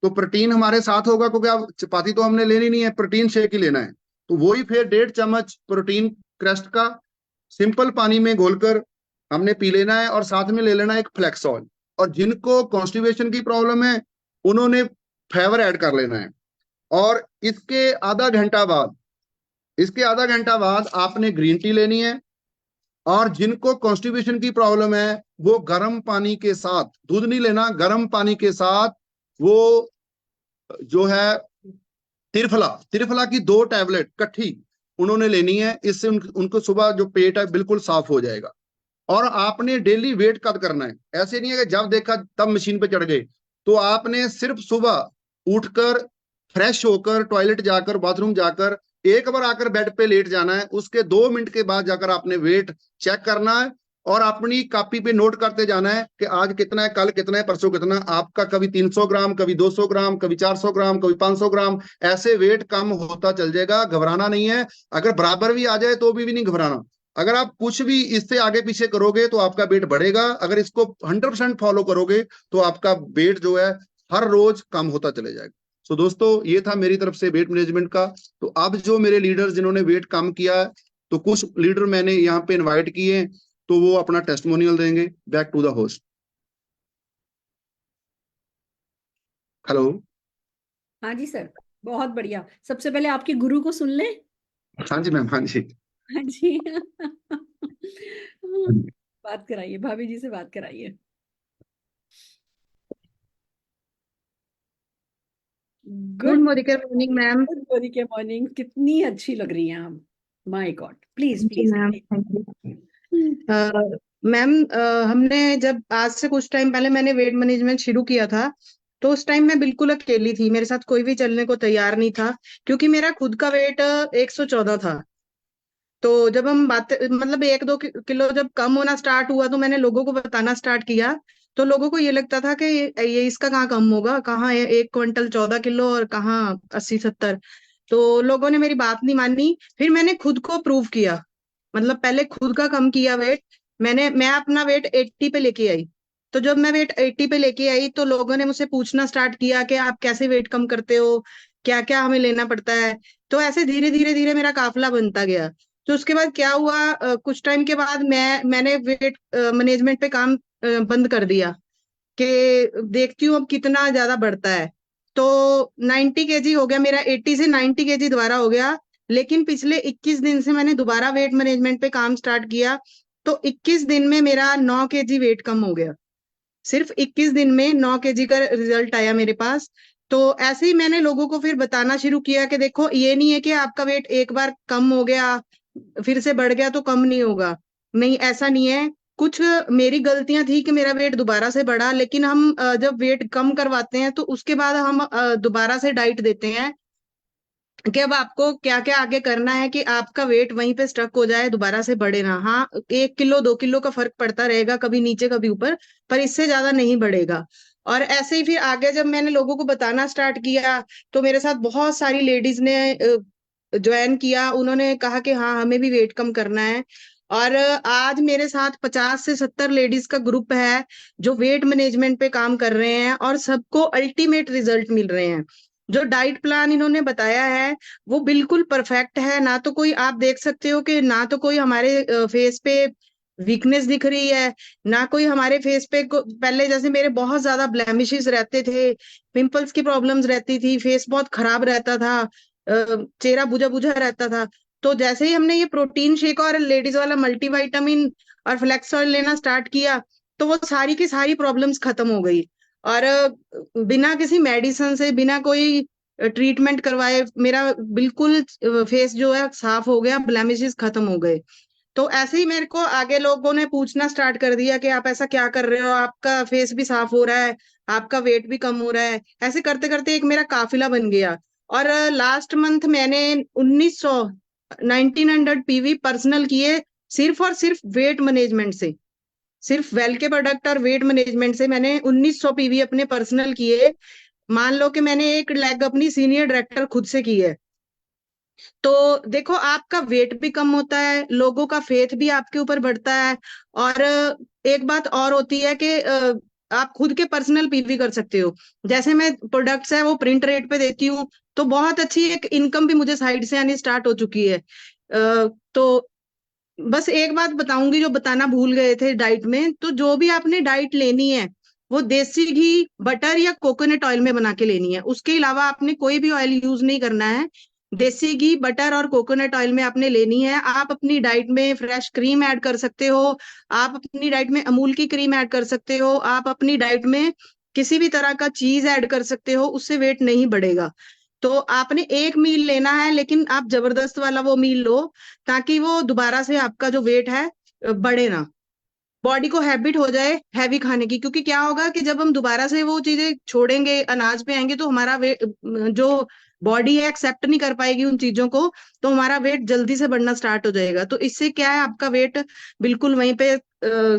तो प्रोटीन हमारे साथ होगा, क्योंकि अब चपाती तो हमने लेनी नहीं है, प्रोटीन शेक ही लेना है। तो वही फिर 1.5 चम्मच प्रोटीन क्रस्ट का सिंपल पानी में घोलकर हमने पी लेना है, और साथ में ले लेना है एक फ्लेक्स ऑयल। और जिनको कॉन्स्टिपेशन की प्रॉब्लम है उन्होंने फाइबर ऐड कर लेना है। और इसके आधा घंटा बाद आपने ग्रीन टी लेनी है। और जिनको कॉन्स्टिपेशन की प्रॉब्लम है वो गर्म पानी के साथ, दूध नहीं लेना, गर्म पानी के साथ वो जो है त्रिफला त्रिफला की 2 टैबलेट इकट्ठी उन्होंने लेनी है। इससे उनको सुबह जो पेट है बिल्कुल साफ हो जाएगा। और आपने डेली वेट कट करना है। ऐसे नहीं है कि जब देखा तब मशीन पे चढ़ गए। तो आपने सिर्फ सुबह उठकर फ्रेश होकर टॉयलेट जाकर बाथरूम जाकर एक बार आकर बेड पे लेट जाना है। उसके 2 मिनट के बाद जाकर आपने वेट चेक करना है और अपनी कॉपी पे नोट करते जाना है कि आज कितना है, कल कितना है, परसों कितना। आपका कभी 300 ग्राम, कभी 200 ग्राम, कभी 400 ग्राम, कभी 500 ग्राम, ऐसे वेट कम होता चल जाएगा। घबराना नहीं है। अगर बराबर भी आ जाए तो भी नहीं घबराना। अगर आप कुछ भी इससे आगे पीछे करोगे तो आपका वेट बढ़ेगा। अगर इसको 100% फॉलो करोगे तो आपका वेट जो है हर रोज कम होता चले जाएगा। सो दोस्तों ये था मेरी तरफ से वेट मैनेजमेंट का। तो अब जो मेरे लीडर जिन्होंने वेट कम किया है, तो कुछ लीडर मैंने यहाँ पे इनवाइट किए, तो वो अपना टेस्टिमोनियल देंगे। Back to the host. Hello. हाँ जी सर, बहुत बढ़िया। सबसे पहले आपके गुरु को सुन ले। हाँ जी मैम, हाँ जी। हाँ जी। बात कराइए, भाभी जी से बात कराइए। Good good morning ma'am. Good morning के मॉर्निंग, कितनी अच्छी लग रही हैं आप। माय गॉड, प्लीज जी please. Ma'am, thank you. Ma'am, हमने जब आज से कुछ टाइम पहले मैंने वेट मैनेजमेंट शुरू किया था, तो उस टाइम मैं बिल्कुल अकेली थी, मेरे साथ कोई भी चलने को तैयार नहीं था, क्योंकि मेरा खुद का वेट 114 था। तो जब हम बात मतलब 1-2 किलो जब कम होना स्टार्ट हुआ तो मैंने लोगों को बताना स्टार्ट किया। तो लोगों को ये लगता था कि ये इसका कहाँ कम होगा, कहाँ 1 क्विंटल 14 किलो और कहाँ 80-70। तो लोगों ने मेरी बात नहीं मानी। फिर मैंने खुद को प्रूव किया, मतलब पहले खुद का कम किया वेट। मैं अपना वेट 80 पे लेके आई। तो जब मैं वेट 80 पे लेके आई तो लोगों ने मुझसे पूछना स्टार्ट किया कि आप कैसे वेट कम करते हो, क्या क्या हमें लेना पड़ता है। तो ऐसे धीरे धीरे धीरे मेरा काफिला बनता गया। तो उसके बाद क्या हुआ, कुछ टाइम के बाद मैंने वेट मैनेजमेंट पे काम बंद कर दिया कि देखती हूँ अब कितना ज्यादा बढ़ता है। तो 90 kg हो गया मेरा, 80 से 90 kg दोबारा हो गया। लेकिन पिछले 21 दिन से मैंने दोबारा वेट मैनेजमेंट पे काम स्टार्ट किया, तो 21 दिन में मेरा 9 kg वेट कम हो गया। सिर्फ 21 दिन में 9 kg का रिजल्ट आया मेरे पास। तो ऐसे ही मैंने लोगों को फिर बताना शुरू किया कि देखो, ये नहीं है कि आपका वेट एक बार कम हो गया फिर से बढ़ गया तो कम नहीं होगा। नहीं, ऐसा नहीं है। कुछ मेरी गलतियां थी कि मेरा वेट दोबारा से बढ़ा, लेकिन हम जब वेट कम करवाते हैं तो उसके बाद हम दोबारा से डाइट देते हैं कि अब आपको क्या क्या आगे करना है कि आपका वेट वहीं पे स्टक हो जाए, दोबारा से बढ़े ना। हाँ, 1 किलो 2 किलो का फर्क पड़ता रहेगा, कभी नीचे कभी ऊपर, पर इससे ज्यादा नहीं बढ़ेगा। और ऐसे ही फिर आगे जब मैंने लोगों को बताना स्टार्ट किया तो मेरे साथ बहुत सारी लेडीज ने ज्वाइन किया। उन्होंने कहा कि हाँ, हमें भी वेट कम करना है। और आज मेरे साथ 50 से 70 लेडीज का ग्रुप है जो वेट मैनेजमेंट पे काम कर रहे हैं और सबको अल्टीमेट रिजल्ट मिल रहे हैं। जो डाइट प्लान इन्होंने बताया है वो बिल्कुल परफेक्ट है। ना तो कोई, आप देख सकते हो कि ना तो कोई हमारे फेस पे वीकनेस दिख रही है, ना कोई हमारे फेस पे पहले जैसे मेरे बहुत ज्यादा ब्लेमिशेस रहते थे, पिंपल्स की प्रॉब्लम्स रहती थी, फेस बहुत खराब रहता था, चेहरा बुझा बुझा रहता था। तो जैसे ही हमने ये प्रोटीन शेक और लेडीज वाला मल्टीविटामिन और फ्लेक्स ऑयल लेना स्टार्ट किया तो वो सारी की सारी प्रॉब्लम्स खत्म हो गई। और बिना किसी मेडिसिन से, बिना कोई ट्रीटमेंट करवाए मेरा बिल्कुल फेस जो है साफ हो गया, ब्लेमिशेस खत्म हो गए। तो ऐसे ही मेरे को आगे लोगों ने पूछना स्टार्ट कर दिया कि आप ऐसा क्या कर रहे हो, आपका फेस भी साफ हो रहा है, आपका वेट भी कम हो रहा है। ऐसे करते करते एक मेरा काफिला बन गया। और लास्ट मंथ मैंने 1900 पीवी पर्सनल किए, सिर्फ और सिर्फ वेट मैनेजमेंट से। सिर्फ वेल के प्रोडक्ट और वेट मैनेजमेंट से मैंने 1900 पीवी अपने पर्सनल किए। मान लो कि मैंने एक लेग अपनी सीनियर डायरेक्टर खुद से की है। तो देखो, आपका वेट भी कम होता है, लोगों का फेथ भी आपके ऊपर बढ़ता है। और एक बात और होती है कि आप खुद के पर्सनल पीवी कर सकते हो। जैसे मैं प्रोडक्ट्स है वो प्रिंट रेट पे देती हूँ, तो बहुत अच्छी एक इनकम भी मुझे साइड से आनी स्टार्ट हो चुकी है। तो बस एक बात बताऊंगी जो बताना भूल गए थे डाइट में, तो जो भी आपने डाइट लेनी है वो देसी घी, बटर या कोकोनट ऑयल में बना के लेनी है। उसके अलावा आपने कोई भी ऑयल यूज नहीं करना है। देसी घी, बटर और कोकोनट ऑयल में आपने लेनी है। आप अपनी डाइट में फ्रेश क्रीम ऐड कर सकते हो, आप अपनी डाइट में अमूल की क्रीम ऐड कर सकते हो, आप अपनी डाइट में किसी भी तरह का चीज ऐड कर सकते हो, उससे वेट नहीं बढ़ेगा। तो आपने एक मील लेना है, लेकिन आप जबरदस्त वाला वो मील लो, ताकि वो दोबारा से आपका जो वेट है बढ़े ना। बॉडी को हैबिट हो जाए हैवी खाने की, क्योंकि क्या होगा कि जब हम दोबारा से वो चीजें छोड़ेंगे, अनाज पे आएंगे, तो हमारा वेट, जो बॉडी है एक्सेप्ट नहीं कर पाएगी उन चीजों को, तो हमारा वेट जल्दी से बढ़ना स्टार्ट हो जाएगा। तो इससे क्या है, आपका वेट बिल्कुल वहीं पे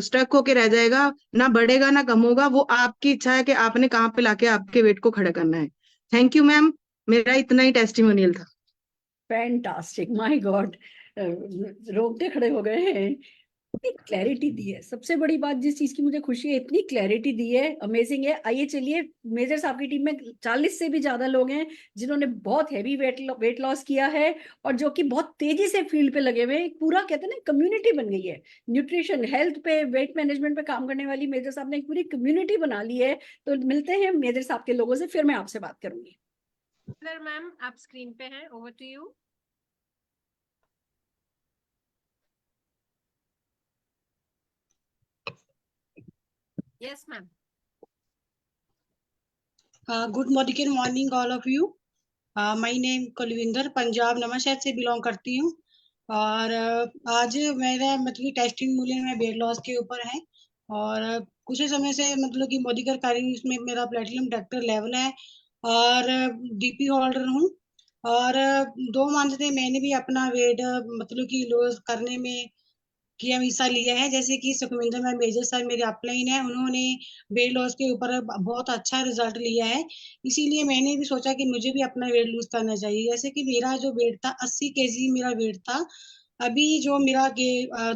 स्टक होके रह जाएगा, ना बढ़ेगा ना कम होगा। वो आपकी इच्छा है कि आपने कहाँ पे लाके आपके वेट को खड़ा करना है। थैंक यू मैम, मेरा इतना ही टेस्टिमोनियल था। फैंटास्टिक, माय गॉड, रोंगटे खड़े हो गए हैं। इतनी क्लैरिटी दी है, सबसे बड़ी बात जिस चीज की मुझे खुशी है, इतनी क्लैरिटी दी है, अमेजिंग है। आइए चलिए, मेजर साहब की टीम में 40 से भी ज्यादा लोग हैं जिन्होंने बहुत हैवी वेट लॉस किया है, और जो कि बहुत तेजी से फील्ड पे लगे हुए हैं। एक पूरा कहते हैं ना कम्युनिटी बन गई है, न्यूट्रिशन हेल्थ पे वेट मैनेजमेंट पे काम करने वाली मेजर साहब ने एक पूरी कम्युनिटी बना ली है। तो मिलते हैं मेजर साहब के लोगों से, फिर मैं आपसे बात करूंगी। मैम आप स्क्रीन पे हैं, over to you. Yes ma'am. Good morning all of you. My name Kulwinder, Punjab Nawanshahr से बिलोंग करती हूँ। और आज मेरा मतलब टेस्टिंग मूल्य में वेट लॉस के ऊपर है। और कुछ ही समय से मतलब कि मोदीकर कार्य में मेरा प्लेटिनम डॉक्टर लेवल है, और डीपी होल्डर हूँ। और 2 मंथ से मैंने भी अपना वेट मतलब कि लॉस करने में किया हिस्सा लिया है। जैसे कि सुखविंदर मैम मेजर सर मेरे अपलाइन है, उन्होंने वेट लॉस के ऊपर बहुत अच्छा रिजल्ट लिया है। इसीलिए मैंने भी सोचा कि मुझे भी अपना वेट लूज करना चाहिए। जैसे कि मेरा जो वेट था 80 kg मेरा वेट था। अभी जो मेरा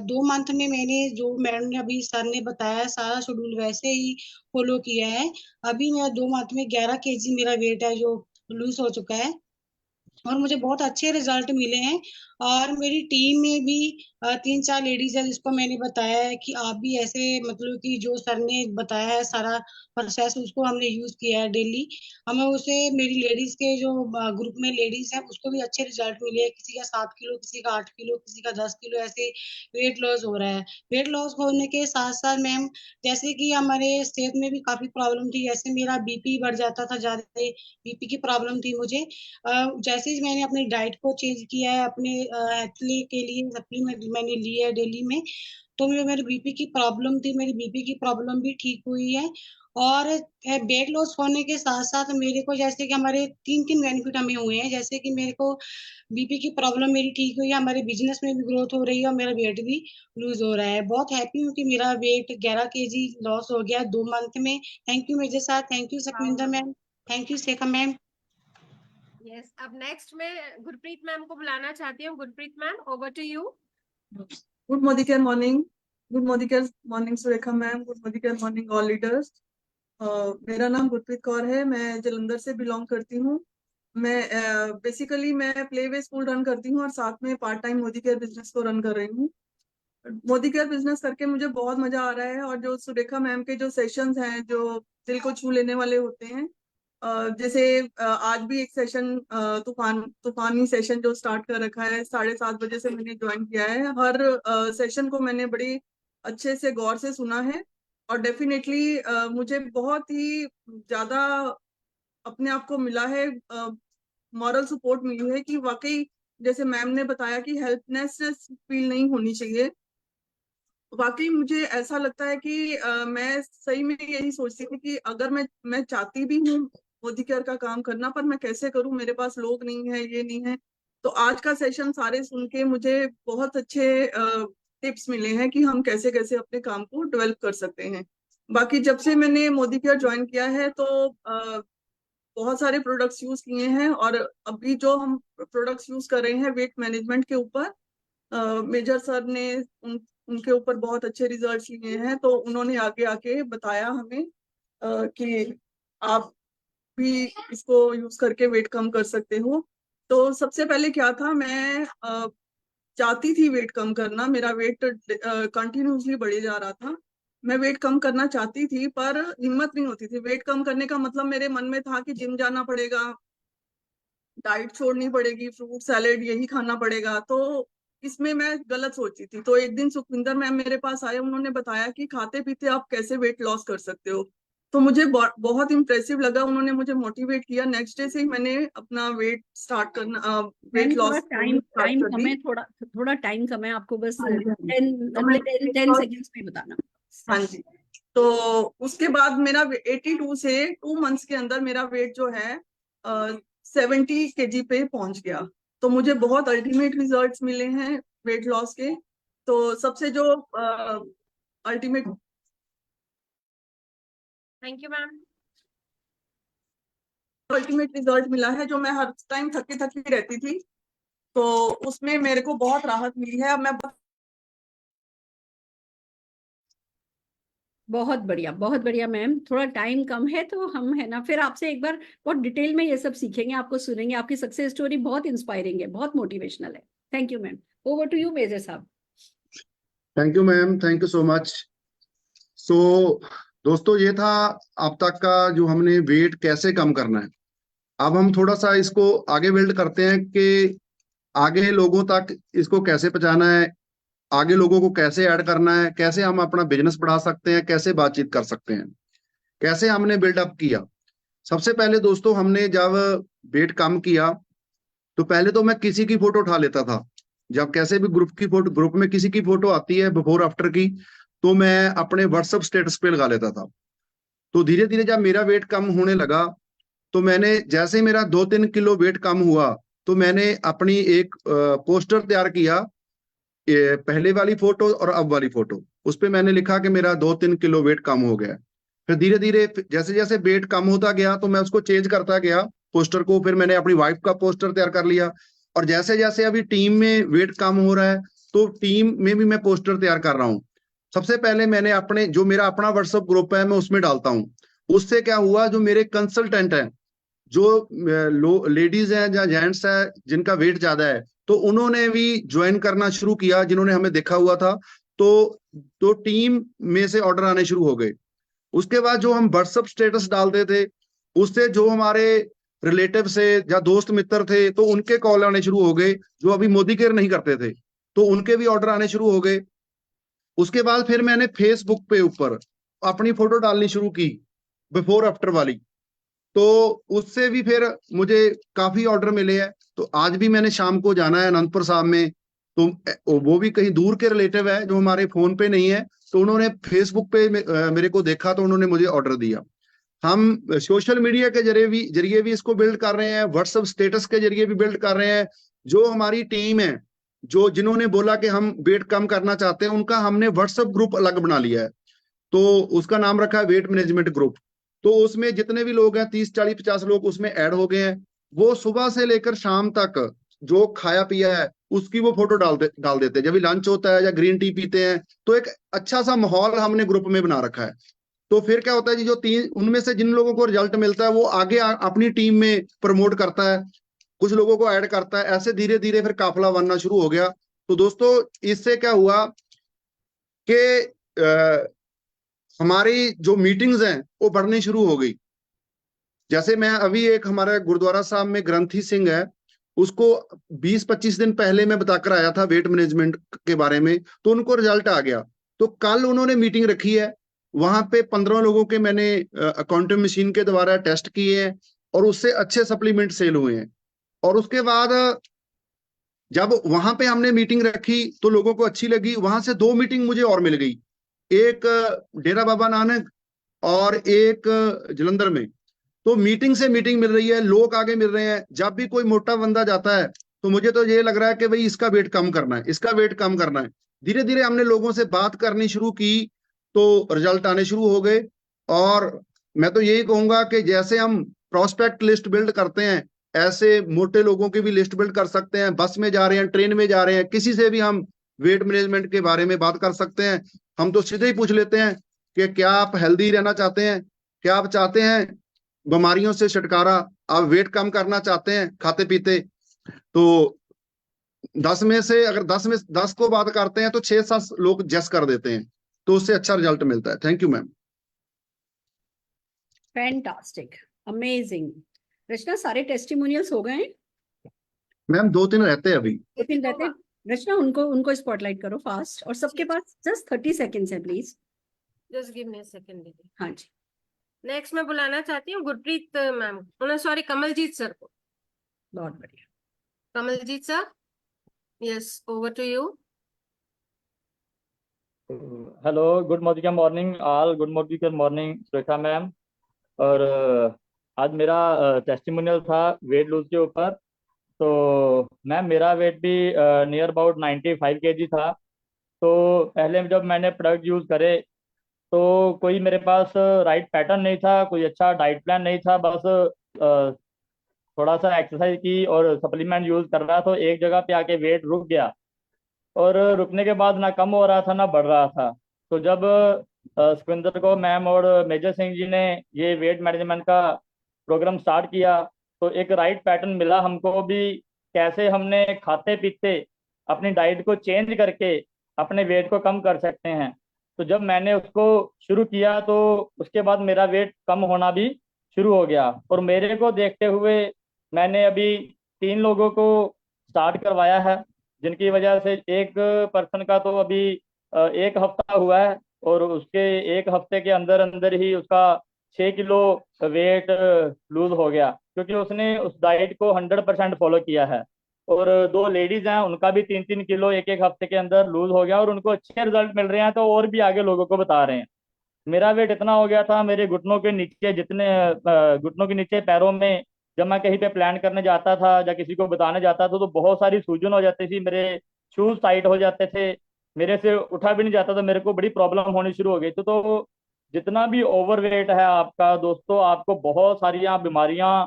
2 मंथ में मैंने जो मैडम ने अभी सर ने बताया सारा शेड्यूल वैसे ही फॉलो किया है। अभी मेरा 2 मंथ में 11 kg मेरा वेट है जो लूज हो चुका है, और मुझे बहुत अच्छे रिजल्ट मिले हैं। और मेरी टीम में भी 3-4 लेडीज है जिसको मैंने बताया है कि आप भी ऐसे मतलब कि जो सर ने बताया है सारा प्रोसेस उसको हमने यूज किया है डेली। हमें उसे मेरी लेडीज के जो ग्रुप में लेडीज है उसको भी अच्छे रिजल्ट मिले हैं। किसी का 7 किलो, किसी का 8 किलो, किसी का 10 किलो ऐसे वेट लॉस हो रहा है। वेट लॉस होने के साथ साथ मैम, जैसे कि हमारे सेहत में भी काफी प्रॉब्लम थी। जैसे मेरा बीपी बढ़ जाता था, ज्यादा बीपी की प्रॉब्लम थी मुझे। जैसे ही मैंने अपनी डाइट को चेंज किया है, अपने एथलीट के लिए सप्लीमेंट मैंने लिया है डेली में, तो मेरे बीपी की प्रॉब्लम थी, मेरी बीपी की प्रॉब्लम भी ठीक हुई है। और वेट लॉस होने के साथ साथ मेरे को जैसे कि हमारे 3-3 बेनिफिट हमें हुए हैं। जैसे कि मेरे को बीपी की प्रॉब्लम मेरी ठीक हुई है, हमारे बिजनेस में भी ग्रोथ हो रही है, और मेरा वेट भी लूज हो रहा है। बहुत हैप्पी हूँ कि मेरा वेट 11 kg लॉस हो गया 2 मंथ में। थैंक यू मेजर साहब, thank you Sukhwinder ma'am, thank you Shekha ma'am. Yes, अब नेक्स्ट मैं गुरप्रीत मैम को बुलाना चाहती हूँ। Gurpreet ma'am, over to you. Good Modicare morning, good Modicare morning Surekha ma'am, good Modicare morning all leaders. मेरा नाम गुरप्रीत कौर है, मैं जलंधर से बिलोंग करती हूँ। मैं बेसिकली मैं प्ले वे स्कूल रन करती हूँ और साथ में part time Modi care business को रन कर रही हूँ। मोदी केयर बिजनेस करके मुझे बहुत मजा आ रहा है, और जो सुरेखा मैम के जो सेशंस हैं जो दिल को छू लेने वाले होते हैं, जैसे आज भी एक सेशन तूफानी सेशन जो स्टार्ट कर रखा है 7:30 बजे से मैंने ज्वाइन किया है। हर सेशन को मैंने बड़ी अच्छे से गौर से सुना है, और डेफिनेटली मुझे बहुत ही ज्यादा अपने आप को मिला है, मॉरल सपोर्ट मिली है कि वाकई जैसे मैम ने बताया कि हेल्पलेसनेस फील नहीं होनी चाहिए। वाकई मुझे ऐसा लगता है कि मैं सही में यही सोचती थी कि अगर मैं चाहती भी हूँ मोदी केयर का काम करना, पर मैं कैसे करूँ, मेरे पास लोग नहीं है, ये नहीं है। तो आज का सेशन सारे सुन के मुझे बहुत अच्छे टिप्स मिले हैं कि हम कैसे कैसे अपने काम को डेवलप कर सकते हैं। बाकी जब से मैंने मोदी केयर ज्वाइन किया है तो बहुत सारे प्रोडक्ट्स यूज किए हैं, और अभी जो हम प्रोडक्ट्स यूज कर रहे हैं वेट मैनेजमेंट के ऊपर, मेजर सर ने उनके ऊपर बहुत अच्छे रिजल्ट्स लिए हैं, तो उन्होंने आगे आके बताया हमें कि आप भी इसको यूज करके वेट कम कर सकते हो। तो सबसे पहले क्या था, मैं चाहती थी वेट कम करना, मेरा वेट कंटिन्यूसली बढ़े जा रहा था। मैं वेट कम करना चाहती थी पर हिम्मत नहीं होती थी। वेट कम करने का मतलब मेरे मन में था कि जिम जाना पड़ेगा, डाइट छोड़नी पड़ेगी, फ्रूट सैलेड यही खाना पड़ेगा। तो इसमें मैं गलत सोची थी। तो एक दिन सुखविंदर मैम मेरे पास आए, उन्होंने बताया कि खाते पीते आप कैसे वेट लॉस कर सकते हो। तो मुझे बहुत इम्प्रेसिव लगा, उन्होंने मुझे मोटिवेट किया। नेक्स्ट डे से ही मैंने अपना वेट स्टार्ट करना, मैम वेट थोड़ा लॉस टाइम स्टार्ट टाइम कर कम दी। है, थोड़ा थोड़ा टाइम कम है, आपको बस हाँ जी, हाँ जी। 10 तो मैं 10 सेकेंड्स में बताना। हाँ जी। तो उसके बाद मेरा 82 से 2 मंथ्स के अंदर मेरा वेट जो है 70 kg पे पहुंच गया। तो मुझे बहुत अल्टीमेट रिजल्ट्स मिले हैं वेट लॉस के। तो सबसे जो ultimate thank you ma'am. Ultimate result मिला है, जो मैं हर टाइम थकी थकी रहती थी, तो उसमें मेरे को बहुत राहत मिली है। अब मैं बहुत बढ़िया मैम। थोड़ा टाइम कम है तो हम है ना फिर आपसे एक बार बहुत डिटेल में ये सब सीखेंगे, आपको सुनेंगे। आपकी सक्सेस स्टोरी बहुत इंस्पायरिंग है, बहुत मोटिवेशनल है। Thank you ma'am. Over to you major साहब। Thank you ma'am, thank you so much. So दोस्तों, ये था अब तक का जो हमने वेट कैसे कम करना है। अब हम थोड़ा सा इसको आगे बिल्ड करते हैं कि आगे लोगों तक इसको कैसे पहुंचाना है, आगे लोगों को कैसे ऐड करना है, कैसे हम अपना बिजनेस बढ़ा सकते हैं, कैसे बातचीत कर सकते हैं, कैसे हमने बिल्डअप किया। सबसे पहले दोस्तों, हमने जब वेट कम किया तो पहले तो मैं किसी की फोटो उठा लेता था। जब कैसे भी ग्रुप की फोटो, ग्रुप में किसी की फोटो आती है बिफोर आफ्टर की, तो मैं अपने व्हाट्सएप स्टेटस पे लगा लेता था। तो धीरे धीरे जब मेरा वेट कम होने लगा, तो मैंने जैसे मेरा 2-3 किलो वेट कम हुआ, तो मैंने अपनी एक पोस्टर तैयार किया, पहले वाली फोटो और अब वाली फोटो। उस पे मैंने लिखा कि मेरा 2-3 किलो वेट कम हो गया। फिर धीरे धीरे जैसे जैसे वेट कम होता गया, तो मैं उसको चेंज करता गया पोस्टर को। फिर मैंने अपनी वाइफ का पोस्टर तैयार कर लिया। और जैसे जैसे अभी टीम में वेट कम हो रहा है, तो टीम में भी मैं पोस्टर तैयार कर रहा हूँ। सबसे पहले मैंने अपने जो मेरा अपना व्हाट्सएप ग्रुप है, मैं उसमें डालता हूँ। उससे क्या हुआ, जो मेरे कंसल्टेंट हैं, जो लेडीज हैं या जेंट्स है जिनका वेट ज्यादा है, तो उन्होंने भी ज्वाइन करना शुरू किया, जिन्होंने हमें देखा हुआ था। तो टीम में से ऑर्डर आने शुरू हो गए। उसके बाद जो हम व्हाट्सएप स्टेटस डालते थे, उससे जो हमारे रिलेटिव से या दोस्त मित्र थे, तो उनके कॉल आने शुरू हो गए, जो अभी मोदी केयर नहीं करते थे, तो उनके भी ऑर्डर आने शुरू हो गए। उसके बाद फिर मैंने फेसबुक पे ऊपर अपनी फोटो डालनी शुरू की, बिफोर आफ्टर वाली। तो उससे भी फिर मुझे काफी ऑर्डर मिले हैं। तो आज भी मैंने शाम को जाना है अनंतपुर साहब में, तो वो भी कहीं दूर के रिलेटिव है जो हमारे फोन पे नहीं है, तो उन्होंने फेसबुक पे मेरे को देखा, तो उन्होंने मुझे ऑर्डर दिया। हम सोशल मीडिया के जरिए भी इसको बिल्ड कर रहे हैं, व्हाट्सएप स्टेटस के जरिए भी बिल्ड कर रहे हैं। जो हमारी टीम है, जो जिन्होंने बोला कि हम वेट कम करना चाहते हैं, उनका हमने व्हाट्सएप ग्रुप अलग बना लिया है। तो उसका नाम रखा है वेट मैनेजमेंट ग्रुप। तो उसमें जितने भी लोग हैं, 30-40-50 लोग उसमें ऐड हो गए हैं। वो सुबह से लेकर शाम तक जो खाया पिया है उसकी वो फोटो डाल देते हैं। जब भी लंच होता है या ग्रीन टी पीते हैं, तो एक अच्छा सा माहौल हमने ग्रुप में बना रखा है। तो फिर क्या होता है जी, जो तीन उनमें से जिन लोगों को रिजल्ट मिलता है, वो आगे अपनी टीम में प्रमोट करता है, कुछ लोगों को ऐड करता है। ऐसे धीरे धीरे फिर काफिला बनना शुरू हो गया। तो दोस्तों, इससे क्या हुआ कि हमारी जो मीटिंग्स हैं वो बढ़नी शुरू हो गई। जैसे मैं अभी एक हमारे गुरुद्वारा साहब में ग्रंथी सिंह है, उसको 20-25 दिन पहले मैं बताकर आया था वेट मैनेजमेंट के बारे में, तो उनको रिजल्ट आ गया। तो कल उन्होंने मीटिंग रखी है, वहां पे 15 लोगों के मैंने अकाउंटिंग मशीन के द्वारा टेस्ट किए हैं और उससे अच्छे सप्लीमेंट सेल हुए हैं। और उसके बाद जब वहां पे हमने मीटिंग रखी तो लोगों को अच्छी लगी, वहां से 2 मीटिंग मुझे और मिल गई, एक डेरा बाबा नानक और एक जलंधर में। तो मीटिंग से मीटिंग मिल रही है, लोग आगे मिल रहे हैं। जब भी कोई मोटा बंदा जाता है तो मुझे तो ये लग रहा है कि भाई इसका वेट कम करना है, इसका वेट कम करना है। धीरे धीरे हमने लोगों से बात करनी शुरू की तो रिजल्ट आने शुरू हो गए। और मैं तो यही कहूंगा कि जैसे हम प्रोस्पेक्ट लिस्ट बिल्ड करते हैं, ऐसे मोटे लोगों की भी लिस्ट बिल्ड कर सकते हैं। बस में जा रहे हैं, ट्रेन में जा रहे हैं, किसी से भी हम वेट मैनेजमेंट के बारे में बात कर सकते हैं। हम तो सीधे ही पूछ लेते हैं कि क्या आप हेल्दी रहना चाहते हैं, क्या आप चाहते हैं बीमारियों से छुटकारा, आप वेट कम करना चाहते हैं खाते पीते। तो 10 में से अगर 10 को बात करते हैं तो 6-7 लोग जस कर देते हैं, तो उससे अच्छा रिजल्ट मिलता है। Thank you ma'am. Fantastic, amazing. Rachna, सारे टेस्टिमोनियल्स हो गए हैं? मैम 2-3 रहते हैं अभी। 2-3 रहते हैं। रचना, उनको स्पॉटलाइट करो फास्ट, और सबके पास जस्ट 30 सेकेंड्स है please. Just give me a second दीदी। हाँ जी। नेक्स्ट मैं बुलाना चाहती हूँ Gurpreet ma'am, sorry Kamaljeet sir को। बहुत बढ़िया। Kamaljeet sir, yes, over to you. Hello, good morning all, good morning Surekha ma'am. और आज मेरा टेस्टिमोनियल था वेट लूज के ऊपर। तो मैम मेरा वेट भी नियर अबाउट 95 kg था। तो पहले जब मैंने प्रोडक्ट यूज़ करे तो कोई मेरे पास राइट पैटर्न नहीं था, कोई अच्छा डाइट प्लान नहीं था। बस थोड़ा सा एक्सरसाइज की और सप्लीमेंट यूज़ कर रहा, तो एक जगह पे आके वेट रुक गया। और रुकने के बाद ना कम हो रहा था ना बढ़ रहा था। तो जब सुखविंदर को मैम और मेजर सिंह जी ने ये वेट मैनेजमेंट का प्रोग्राम स्टार्ट किया तो एक राइट पैटर्न मिला हमको भी, कैसे हमने खाते पीते अपनी डाइट को चेंज करके अपने वेट को कम कर सकते हैं। तो जब मैंने उसको शुरू किया तो उसके बाद मेरा वेट कम होना भी शुरू हो गया। और मेरे को देखते हुए मैंने अभी 3 लोगों को स्टार्ट करवाया है, जिनकी वजह से एक पर्सन का तो अभी 1 हफ्ता हुआ है और उसके 1 हफ्ते के अंदर अंदर ही उसका 6 किलो वेट लूज हो गया, क्योंकि उसने उस डाइट को 100% फॉलो किया है। और 2 लेडीज हैं, उनका भी 3-3 किलो एक हफ्ते के अंदर लूज हो गया और उनको अच्छे रिजल्ट मिल रहे हैं, तो और भी आगे लोगों को बता रहे हैं। मेरा वेट इतना हो गया था, मेरे घुटनों के नीचे घुटनों के नीचे पैरों में जब मैं कहीं पे प्लान करने जाता था या किसी को बताने जाता था तो बहुत सारी सूजन हो जाती थी, मेरे शूज टाइट हो जाते थे, मेरे से उठा भी नहीं जाता था, मेरे को बड़ी प्रॉब्लम होनी शुरू हो गई। तो जितना भी ओवर वेट है आपका दोस्तों, आपको बहुत सारी बीमारियां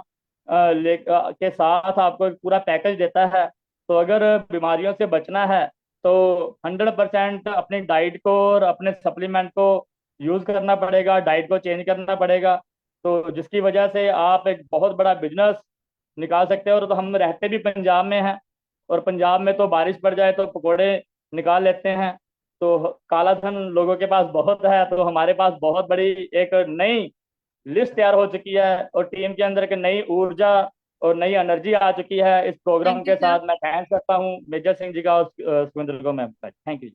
के साथ आपको एक पूरा पैकेज देता है। तो अगर बीमारियों से बचना है तो 100% अपनी डाइट को और अपने सप्लीमेंट को यूज करना पड़ेगा, डाइट को चेंज करना पड़ेगा। तो जिसकी वजह से आप एक बहुत बड़ा बिजनेस निकाल सकते हो। और तो हम रहते भी पंजाब में हैं और पंजाब में तो बारिश पड़ जाए तो पकोड़े निकाल लेते हैं। तो काला धन लोगों के पास बहुत है, तो हमारे पास बहुत बड़ी एक नई लिस्ट तैयार हो चुकी है और टीम के अंदर एक नई ऊर्जा और नई एनर्जी आ चुकी है इस प्रोग्राम Thank you, के साथ। मैं थैंक करता हूँ मेजर सिंह जी का और सुखविंदर को मैम का। Thank you.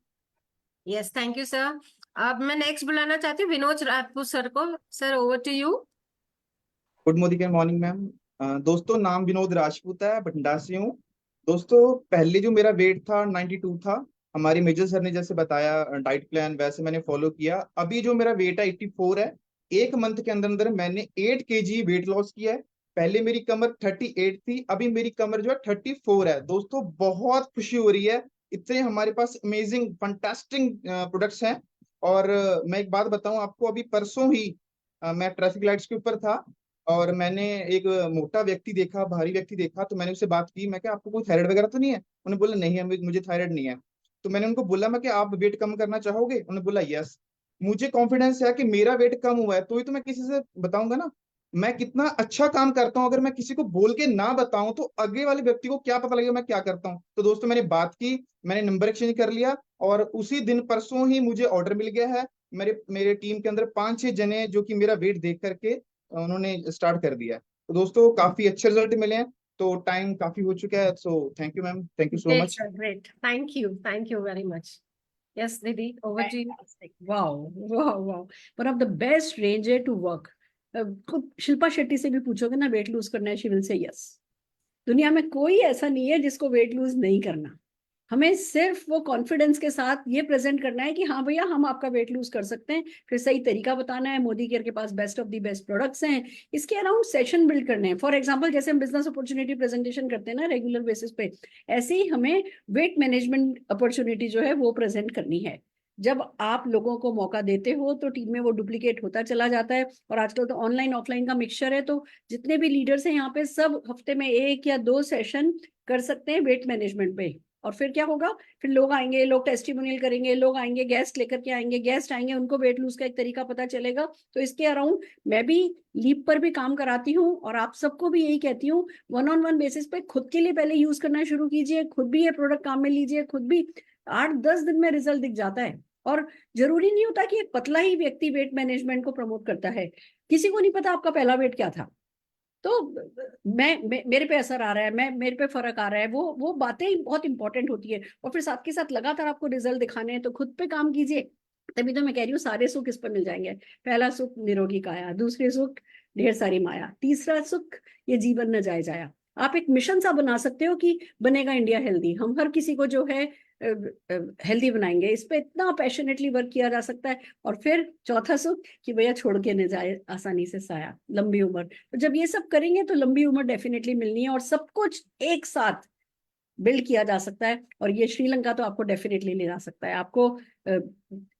Yes, thank you sir. अब मैं नेक्स्ट बुलाना चाहती हूँ विनोद राजपूत सर को। Sir, over to you. Good morning ma'am. दोस्तों, नाम विनोद राजपूत है, बठिंडा से हूँ। दोस्तों, पहले जो मेरा वेट था 92 था। हमारी मेजर सर ने जैसे बताया डाइट प्लान वैसे मैंने फॉलो किया। अभी जो मेरा वेट है 84 है। 1 मंथ के अंदर अंदर मैंने 8 kg वेट लॉस किया है। पहले मेरी कमर 38 थी, अभी मेरी कमर जो है 34 है। दोस्तों, बहुत खुशी हो रही है। इतने हमारे पास अमेजिंग फंटास्टिक प्रोडक्ट्स हैं। और मैं एक बात बताऊं आपको, अभी परसों ही मैं ट्रैफिक लाइट्स के ऊपर था और मैंने एक मोटा व्यक्ति देखा, भारी व्यक्ति देखा। तो मैंने उससे बात की, मैं क्या आपको कोई थायराइड वगैरह तो नहीं है? उन्होंने बोला नहीं है, मुझे थायराइड नहीं है। तो मैंने उनको बोला मैं कि आप वेट कम करना चाहोगे? उन्होंने बोला यस। मुझे कॉन्फिडेंस है कि मेरा वेट कम हुआ है तो ही तो मैं किसी से बताऊंगा ना। मैं कितना अच्छा काम करता हूँ, अगर मैं किसी को बोल के ना बताऊं तो आगे वाले व्यक्ति को क्या पता लगेगा मैं क्या करता हूँ। तो दोस्तों, मैंने बात की, मैंने नंबर एक्सचेंज कर लिया और उसी दिन परसों ही मुझे ऑर्डर मिल गया है। मेरे मेरे टीम के अंदर 5-6 जने जो कि मेरा वेट देख करके उन्होंने स्टार्ट कर दिया है। तो दोस्तों, काफी अच्छे रिजल्ट मिले हैं। तो टाइम काफी हो चुका है, so thank you ma'am, thank you so great much. Sir, great, thank you very much. Yes, Nidhi, over to you. Wow, wow, wow. One of the best ranger to work. खुद शिल्पा शेट्टी से भी पूछोगे ना weight lose करना है, she will say yes. दुनिया में कोई ऐसा नहीं है जिसको वेट लूज नहीं करना। हमें सिर्फ वो कॉन्फिडेंस के साथ ये प्रेजेंट करना है कि हाँ भैया हम आपका वेट लूज कर सकते हैं, फिर सही तरीका बताना है। मोदी केयर के पास best of the best products हैं, इसके अराउंड सेशन बिल्ड करने हैं। फॉर एग्जांपल जैसे हम बिजनेस अपॉर्चुनिटी प्रेजेंटेशन करते हैं ना रेगुलर बेसिस पे, ऐसे ही हमें वेट मैनेजमेंट अपॉर्चुनिटी जो है वो प्रेजेंट करनी है। जब आप लोगों को मौका देते हो तो टीम में वो डुप्लीकेट होता चला जाता है। और आजकल तो ऑनलाइन ऑफलाइन का मिक्सचर है, तो जितने भी लीडर्स हैं यहाँ पे सब हफ्ते में 1 या 2 सेशन कर सकते हैं वेट मैनेजमेंट पे। और फिर क्या होगा, फिर लोग आएंगे, लोग टेस्टिमोनियल करेंगे, लोग आएंगे, गेस्ट लेकर के आएंगे, गेस्ट आएंगे, उनको वेट लूज का एक तरीका पता चलेगा। तो इसके अराउंड मैं भी लीप पर भी काम कराती हूँ और आप सबको भी यही कहती हूँ, 1-on-1 बेसिस पे खुद के लिए पहले यूज करना शुरू कीजिए, खुद भी ये प्रोडक्ट काम में लीजिए, खुद भी 8-10 दिन में रिजल्ट दिख जाता है। और जरूरी नहीं होता कि एक पतला ही व्यक्ति वेट मैनेजमेंट को प्रमोट करता है, किसी को नहीं पता आपका पहला वेट क्या था। तो मेरे पे असर आ रहा है, मेरे पे फर्क आ रहा है, वो बातें बहुत इंपॉर्टेंट होती है। और फिर साथ के साथ लगातार आपको रिजल्ट दिखाने हैं, तो खुद पे काम कीजिए। तभी तो मैं कह रही हूँ सारे सुख इस पर मिल जाएंगे। पहला सुख निरोगी काया, दूसरे सुख ढेर सारी माया, तीसरा सुख ये जीवन न जाए जाया। आप एक मिशन सा बना सकते हो कि बनेगा इंडिया हेल्दी, हम हर किसी को जो है हेल्दी बनाएंगे। इस पे इतना पैशनेटली वर्क किया जा सकता है। और फिर चौथा सुख कि भैया छोड़ के न जाए आसानी से साया, लंबी उम्र। तो जब ये सब करेंगे तो लंबी उम्र डेफिनेटली मिलनी है और सब कुछ एक साथ बिल्ड किया जा सकता है। और ये श्रीलंका तो आपको डेफिनेटली ले जा सकता है। आपको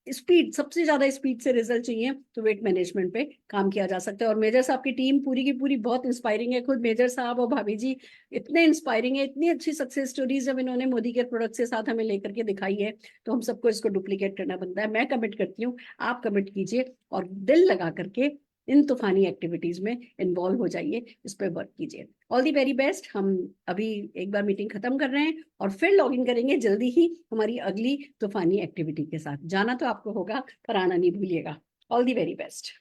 स्पीड, सबसे ज्यादा स्पीड से रिजल्ट चाहिए तो वेट मैनेजमेंट पे काम किया जा सकता है। और मेजर साहब की टीम पूरी की पूरी बहुत इंस्पायरिंग है। खुद मेजर साहब और भाभी जी इतने इंस्पायरिंग है, इतनी अच्छी सक्सेस स्टोरीज जब इन्होंने मोदी के प्रोडक्ट के साथ हमें लेकर के दिखाई है, तो हम सबको इसको डुप्लीकेट करना बनता है। मैं कमिट करती हूँ, आप कमिट कीजिए और दिल लगा करके इन तूफानी एक्टिविटीज में इन्वॉल्व हो जाइए, इस पर वर्क कीजिए। All the very best. हम अभी एक बार मीटिंग खत्म कर रहे हैं और फिर लॉग इन करेंगे जल्दी ही हमारी अगली तूफानी एक्टिविटी के साथ। जाना तो आपको होगा पर आना नहीं भूलिएगा। All the very best.